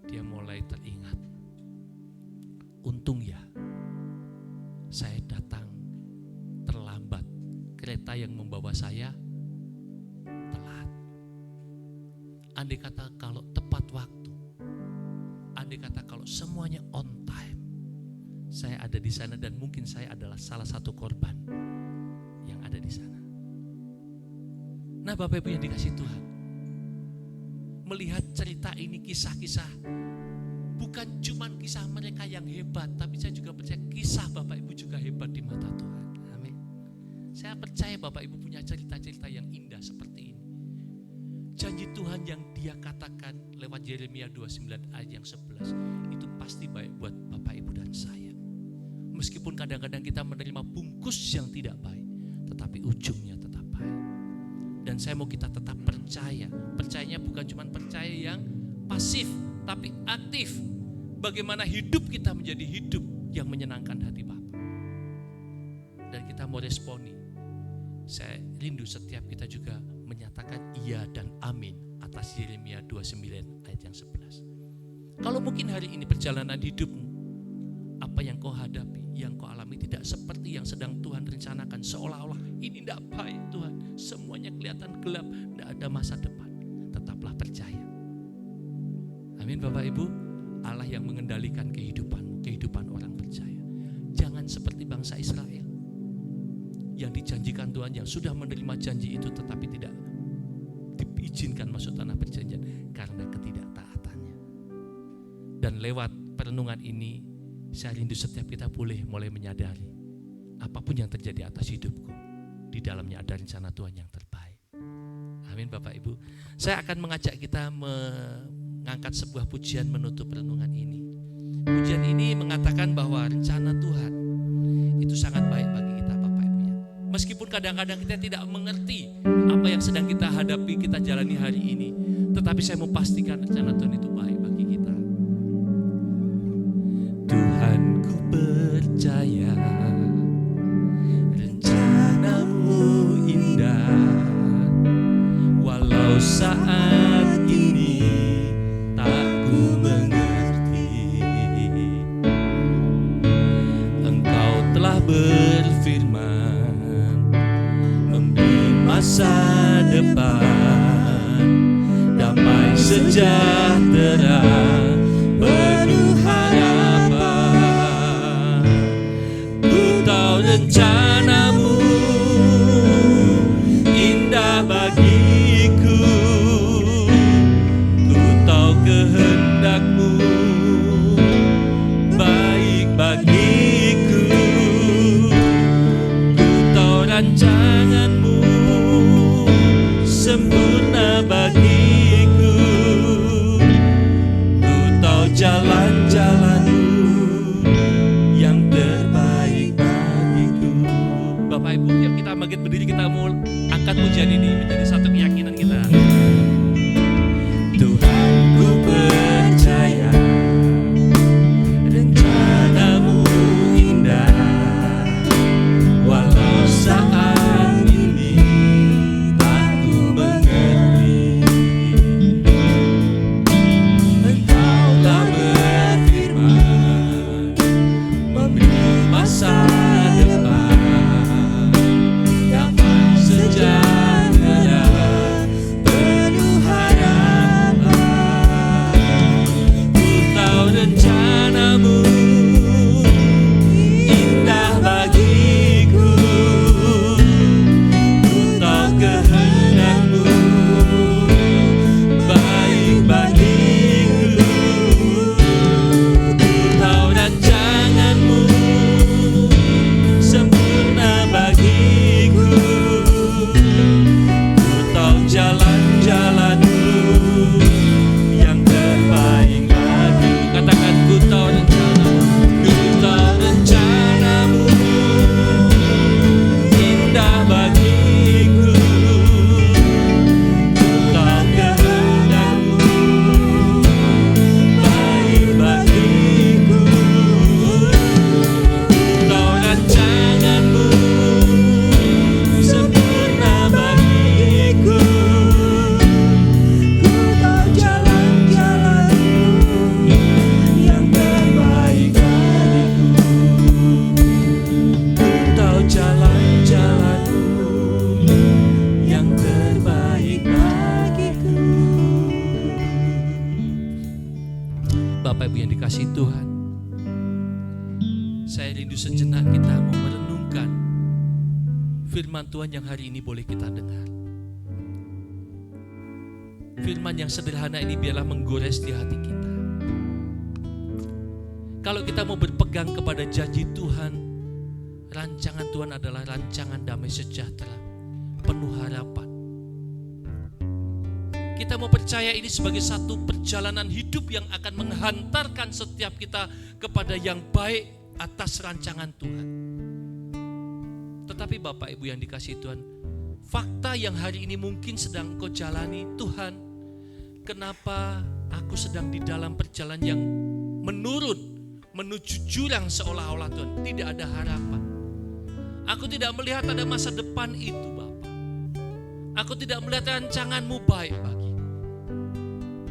dia mulai teringat. Untung ya, saya datang terlambat, kereta yang membawa saya telat. Andai kata kalau tepat waktu, andai kata kalau semuanya on time, saya ada di sana dan mungkin saya adalah salah satu korban yang ada di sana. Nah Bapak Ibu yang dikasih Tuhan, melihat cerita ini, kisah-kisah, bukan cuma kisah mereka yang hebat, tapi saya juga percaya kisah Bapak Ibu juga hebat di mata Tuhan. Amin. Saya percaya Bapak Ibu punya cerita-cerita yang indah seperti ini. Janji Tuhan yang Dia katakan lewat Yeremia 29 ayat yang 11 itu pasti baik buat Bapak Ibu dan saya. Meskipun kadang-kadang kita menerima bungkus yang tidak baik, tetapi ujungnya tetap baik. Dan saya mau kita tetap percaya. Percayanya bukan cuma percaya yang pasif, tapi aktif. Bagaimana hidup kita menjadi hidup yang menyenangkan hati Bapa. Dan kita mau responi. Saya rindu setiap kita juga menyatakan iya dan amin atas Yeremia 29 ayat yang 11. Kalau mungkin hari ini perjalanan hidupmu, apa yang kau hadapi, yang kau alami tidak seperti yang sedang Tuhan rencanakan, seolah-olah ini tidak baik Tuhan, semuanya kelihatan gelap, tidak ada masa depan. Tetaplah percaya. Amin Bapak Ibu. Allah yang mengendalikan kehidupanmu, kehidupan orang percaya. Jangan seperti bangsa Israel yang dijanjikan Tuhan, yang sudah menerima janji itu tetapi tidak diizinkan masuk tanah perjanjian karena ketidaktaatannya. Dan lewat perenungan ini, saya rindu setiap kita boleh mulai menyadari apapun yang terjadi atas hidupku, di dalamnya ada rencana Tuhan yang terbaik. Amin Bapak Ibu. Saya akan mengajak kita mengangkat sebuah pujian menutup renungan ini. Pujian ini mengatakan bahwa rencana Tuhan itu sangat baik bagi kita Bapak Ibu ya. Meskipun kadang-kadang kita tidak mengerti apa yang sedang kita hadapi, kita jalani hari ini, tetapi saya mau pastikan rencana Tuhan itu baik bagi kita. Tuhan ku percaya rencanamu indah, walau saat ini tak ku mengerti. Engkau telah berfirman jalan-jalan-Mu yang terbaik bagiku. Bapak Ibu, yuk kita bangkit berdiri, kita mau angkat pujian ini menjadi satu keyakinan kita. Tuhan, ku percaya rencana-Mu indah, walau saat ini tak ku mengerti. Engkaulah berfirman, memberi masa depan, damai sejahtera, penuh harapan. Ku tahu rencana-Mu indah bagiku, ku tahu kehendak-Mu baik bagiku, ku tahu rancangan-Mu sempurna bagiku, ku tahu jalan-jalan-Mu yang terbaik bagiku. Katakan, ku tahu rencana-Mu, ku tahu rencana-Mu indah bagiku, ku tahu kehendak-Mu baik bagiku, ku tahu rancangan-Mu sempurna bagiku, ku tahu jalan-jalan-Mu yang terbaik bagiku, ku tahu jalan-jalan-Mu yang terbaik bagiku. Bapak Ibu yang dikasihi Tuhan, saya rindu sejenak kita mau merenungkan firman Tuhan yang hari ini boleh kita dengar. Firman yang sederhana ini biarlah menggores di hati kita. Kalau kita mau berpegang kepada janji Tuhan, rancangan Tuhan adalah rancangan damai sejahtera, penuh harapan. Kita mau percaya ini sebagai satu perjalanan hidup yang akan menghantarkan setiap kita kepada yang baik atas rancangan Tuhan. Tetapi Bapak Ibu yang dikasihi Tuhan, fakta yang hari ini mungkin sedang kau jalani, Tuhan, kenapa aku sedang di dalam perjalanan yang menurun, menuju jurang seolah-olah Tuhan, tidak ada harapan. Aku tidak melihat ada masa depan itu Bapak. Aku tidak melihat rancangan-Mu baik bagiku.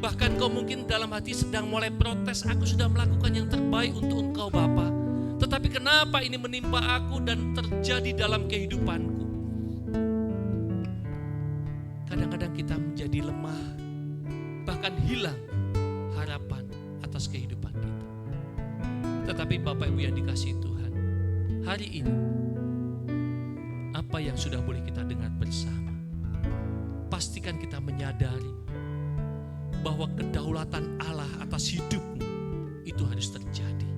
Bahkan kau mungkin dalam hati sedang mulai protes, aku sudah melakukan yang terbaik untuk Engkau Bapa. Tetapi kenapa ini menimpa aku dan terjadi dalam kehidupanku? Kadang-kadang kita menjadi lemah, bahkan hilang harapan atas kehidupan kita. Tetapi Bapak Ibu yang dikasihi Tuhan, hari ini apa yang sudah boleh kita dengar bersama? Pastikan kita menyadari bahwa kedaulatan Allah atas hidupmu itu harus terjadi.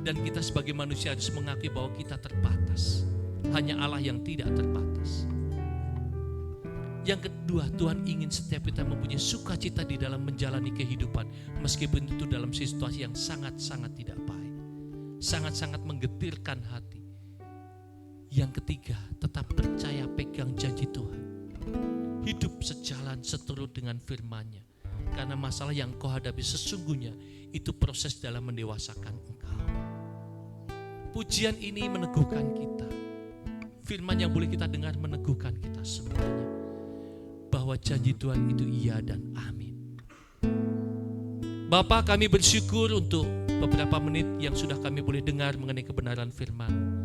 Dan kita sebagai manusia harus mengakui bahwa kita terbatas. Hanya Allah yang tidak terbatas. Yang kedua, Tuhan ingin setiap kita mempunyai sukacita di dalam menjalani kehidupan, meskipun itu dalam situasi yang sangat-sangat tidak baik, sangat-sangat menggetirkan hati. Yang ketiga, tetap percaya pegang janji Tuhan. Hidup sejalan seturut dengan firman-Nya. Karena masalah yang kau hadapi sesungguhnya itu proses dalam mendewasakan engkau. Pujian ini meneguhkan kita. Firman yang boleh kita dengar meneguhkan kita semuanya. Bahwa janji Tuhan itu iya dan amin. Bapa, kami bersyukur untuk beberapa menit yang sudah kami boleh dengar mengenai kebenaran firman.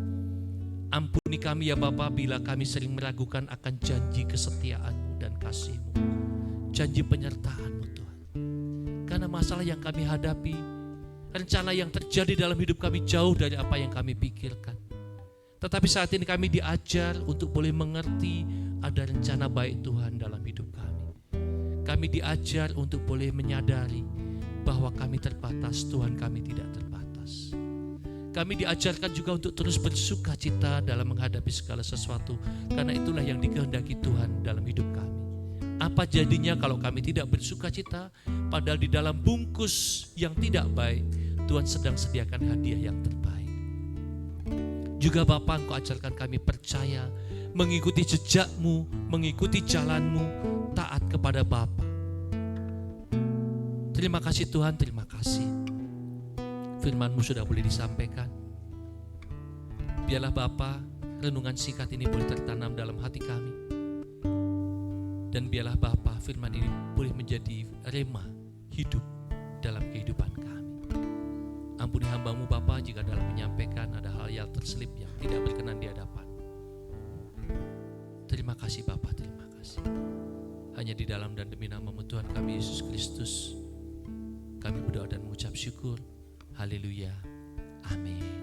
Ampuni kami ya Bapa bila kami sering meragukan akan janji kesetiaan-Mu dan kasih-Mu. Janji penyertaan-Mu Tuhan. Karena masalah yang kami hadapi, rencana yang terjadi dalam hidup kami jauh dari apa yang kami pikirkan. Tetapi saat ini kami diajar untuk boleh mengerti ada rencana baik Tuhan dalam hidup kami. Kami diajar untuk boleh menyadari bahwa kami terbatas, Tuhan kami tidak terbatas. Kami diajarkan juga untuk terus bersuka cita dalam menghadapi segala sesuatu, karena itulah yang dikehendaki Tuhan dalam hidup kami. Apa jadinya kalau kami tidak bersuka cita, padahal di dalam bungkus yang tidak baik, Tuhan sedang sediakan hadiah yang terbaik. Juga Bapa, Engkau ajarkan kami percaya, mengikuti jejak-Mu, mengikuti jalan-Mu, taat kepada Bapa. Terima kasih Tuhan, terima kasih. Firman-Mu sudah boleh disampaikan. Biarlah Bapa, renungan singkat ini boleh tertanam dalam hati kami. Dan biarlah Bapa, firman ini boleh menjadi rema hidup dalam kehidupan kami. Ampuni hamba-Mu Bapa jika dalam menyampaikan ada hal yang terselip yang tidak berkenan di hadapan. Terima kasih Bapa, terima kasih. Hanya di dalam dan demi nama-Mu Tuhan kami Yesus Kristus, kami berdoa dan mengucap syukur. Haleluya. Amin.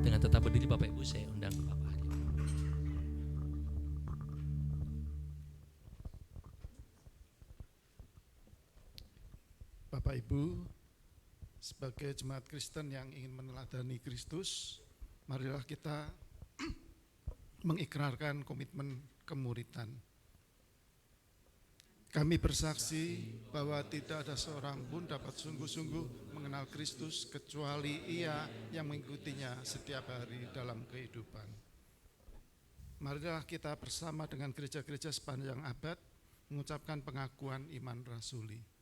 Dengan tetap berdiri Bapak Ibu, saya undang ke Bapak Aryo. Bapak Ibu, sebagai jemaat Kristen yang ingin meneladani Kristus, marilah kita mengikrarkan komitmen kemuridan. Kami bersaksi bahwa tidak ada seorang pun dapat sungguh-sungguh mengenal Kristus kecuali ia yang mengikutinya setiap hari dalam kehidupan. Marilah kita bersama dengan gereja-gereja sepanjang abad mengucapkan pengakuan iman rasuli.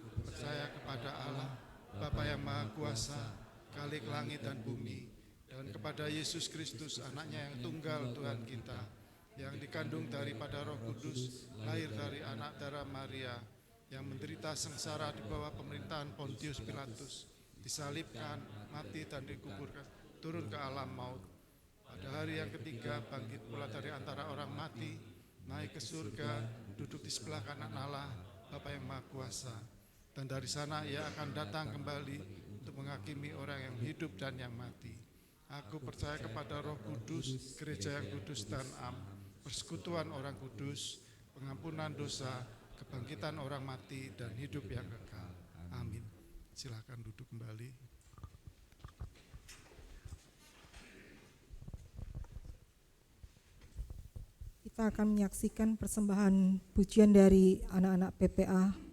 Aku percaya kepada Allah, Bapa yang Maha Kuasa, Khalik langit dan bumi, dan kepada Yesus Kristus, anaknya yang tunggal Tuhan kita, yang dikandung daripada Roh Kudus, lahir dari anak darah Maria, yang menderita sengsara di bawah pemerintahan Pontius Pilatus, disalibkan, mati dan dikuburkan, turun ke alam maut. Pada hari yang ketiga bangkit pula dari antara orang mati, naik ke surga, duduk di sebelah kanan Allah, Bapa yang Maha Kuasa. Dan dari sana ia akan datang kembali untuk menghakimi orang yang hidup dan yang mati. Aku percaya kepada Roh Kudus, gereja yang kudus dan am, persekutuan orang kudus, pengampunan dosa, kebangkitan orang mati, dan hidup yang kekal. Amin. Silakan duduk kembali. Kita akan menyaksikan persembahan pujian dari anak-anak PPA.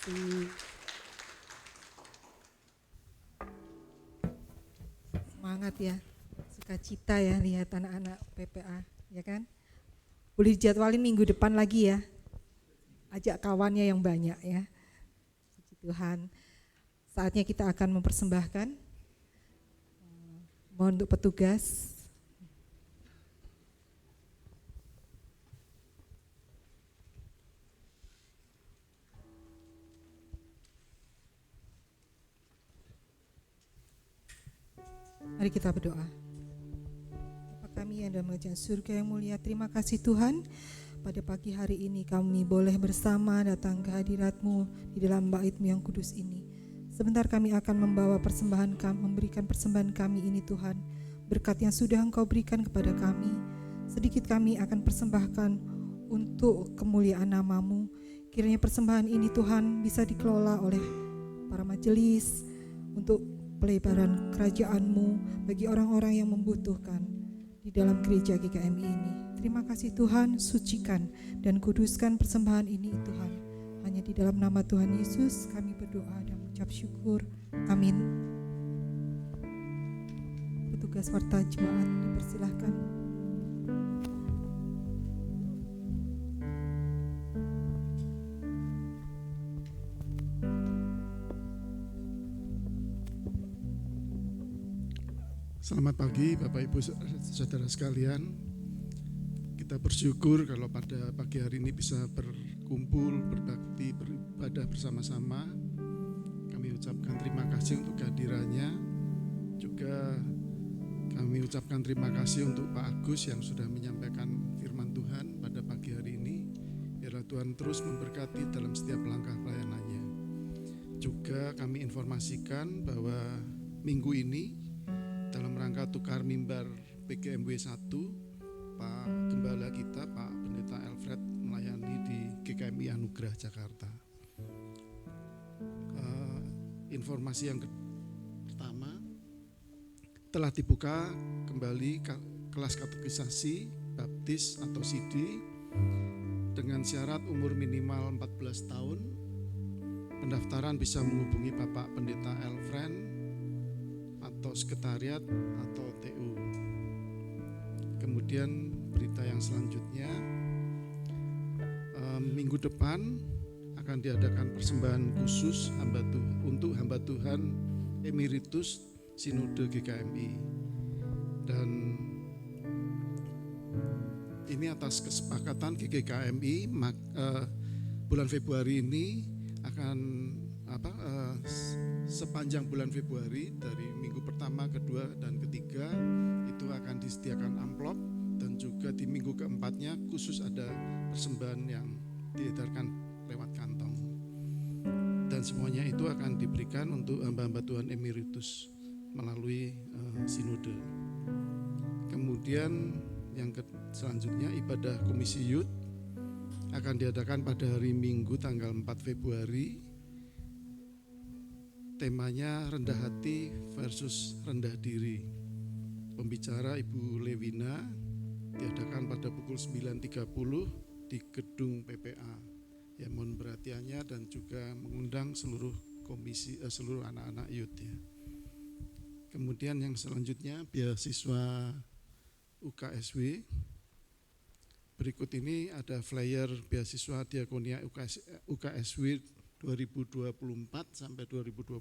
kasih. Semangat ya, sukacita ya lihat anak-anak PPA, ya kan? Boleh dijadwalin minggu depan lagi ya. Ajak kawannya yang banyak ya. Puji Tuhan. Saatnya kita akan mempersembahkan. Mohon untuk petugas. Mari kita berdoa. Bapa kami yang dalam kerajaan surga yang mulia, terima kasih Tuhan. Pada pagi hari ini kami boleh bersama datang ke hadirat-Mu di dalam bait-Mu yang kudus ini. Sebentar kami akan membawa persembahan kami, memberikan persembahan kami ini Tuhan. Berkat yang sudah Engkau berikan kepada kami, sedikit kami akan persembahkan untuk kemuliaan nama-Mu. Kiranya persembahan ini Tuhan bisa dikelola oleh para majelis untuk pelebaran kerajaan-Mu bagi orang-orang yang membutuhkan di dalam gereja GKMI ini. Terima kasih Tuhan, sucikan dan kuduskan persembahan ini Tuhan. Hanya di dalam nama Tuhan Yesus kami berdoa dan mengucap syukur. Amin. Petugas warta jemaat dipersilahkan. Selamat pagi Bapak Ibu Saudara sekalian. Kita bersyukur kalau pada pagi hari ini bisa berkumpul, berbakti, beribadah bersama-sama. Kami ucapkan terima kasih untuk kehadirannya. Juga kami ucapkan terima kasih untuk Pak Agus yang sudah menyampaikan firman Tuhan pada pagi hari ini. Biarlah Tuhan terus memberkati dalam setiap langkah pelayanannya. Juga kami informasikan bahwa minggu ini dalam rangka tukar mimbar PGMW 1, Pak Gembala kita, Pak Pendeta Alfred melayani di GKMI Anugerah Jakarta. Informasi yang pertama, telah dibuka kembali kelas katekisasi baptis atau CD dengan syarat umur minimal 14 tahun. Pendaftaran bisa menghubungi Bapak Pendeta Alfred atau sekretariat atau TU. Kemudian berita yang selanjutnya, minggu depan akan diadakan persembahan khusus untuk hamba Tuhan Emeritus Sinode GKMI. Dan ini atas kesepakatan GKMI bulan Februari ini akan sepanjang bulan Februari dari minggu pertama, kedua, dan ketiga itu akan disediakan amplop, dan juga di minggu keempatnya khusus ada persembahan yang diedarkan lewat kantong, dan semuanya itu akan diberikan untuk hamba-hamba Tuhan Emeritus melalui sinode. Kemudian yang selanjutnya ibadah Komisi Youth akan diadakan pada hari Minggu tanggal 4 Februari. Temanya rendah hati versus rendah diri. Pembicara Ibu Lewina, diadakan pada pukul 9.30 di gedung PPA. Ya, mohon perhatiannya dan juga mengundang seluruh komisi, seluruh anak-anak youth ya. Kemudian yang selanjutnya beasiswa UKSW. Berikut ini ada flyer beasiswa Diakonia UKSW 2024 sampai 2025,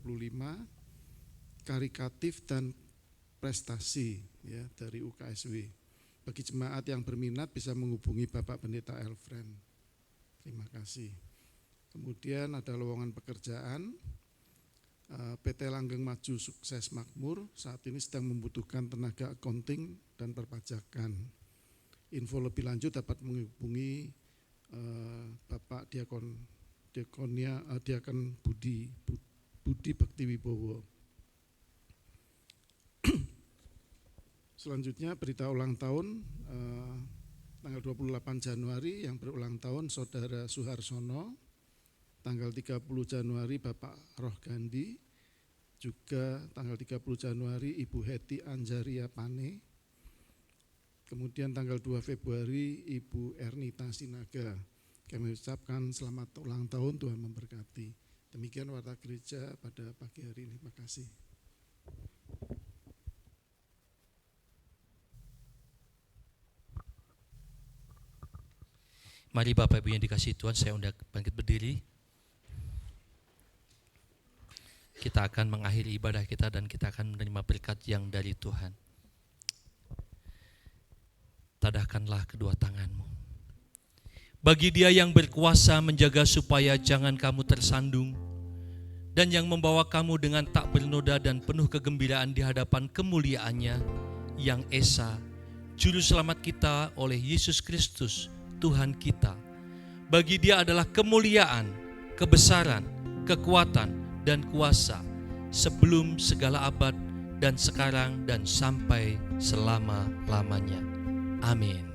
karitatif dan prestasi ya dari UKSW. Bagi jemaat yang berminat bisa menghubungi Bapak Pendeta Alfred. Terima kasih. Kemudian ada lowongan pekerjaan. PT Langgeng Maju Sukses Makmur saat ini sedang membutuhkan tenaga accounting dan perpajakan. Info lebih lanjut dapat menghubungi Bapak Diakon Budi Bakti Wibowo. Selanjutnya berita ulang tahun tanggal 28 Januari yang berulang tahun Saudara Suharsono, tanggal 30 Januari Bapak Roh Gandhi, juga tanggal 30 Januari Ibu Heti Anjaria Pane, kemudian tanggal 2 Februari Ibu Ernita Sinaga. Kami ucapkan selamat ulang tahun, Tuhan memberkati. Demikian warta gereja pada pagi hari ini. Terima kasih. Mari Bapak Ibu yang dikasihi Tuhan, saya undang bangkit berdiri. Kita akan mengakhiri ibadah kita dan kita akan menerima berkat yang dari Tuhan. Tadahkanlah kedua tanganmu. Bagi Dia yang berkuasa menjaga supaya jangan kamu tersandung, dan yang membawa kamu dengan tak bernoda dan penuh kegembiraan di hadapan kemuliaannya yang esa, Juru Selamat kita oleh Yesus Kristus, Tuhan kita. Bagi Dia adalah kemuliaan, kebesaran, kekuatan, dan kuasa sebelum segala abad dan sekarang dan sampai selama-lamanya. Amin.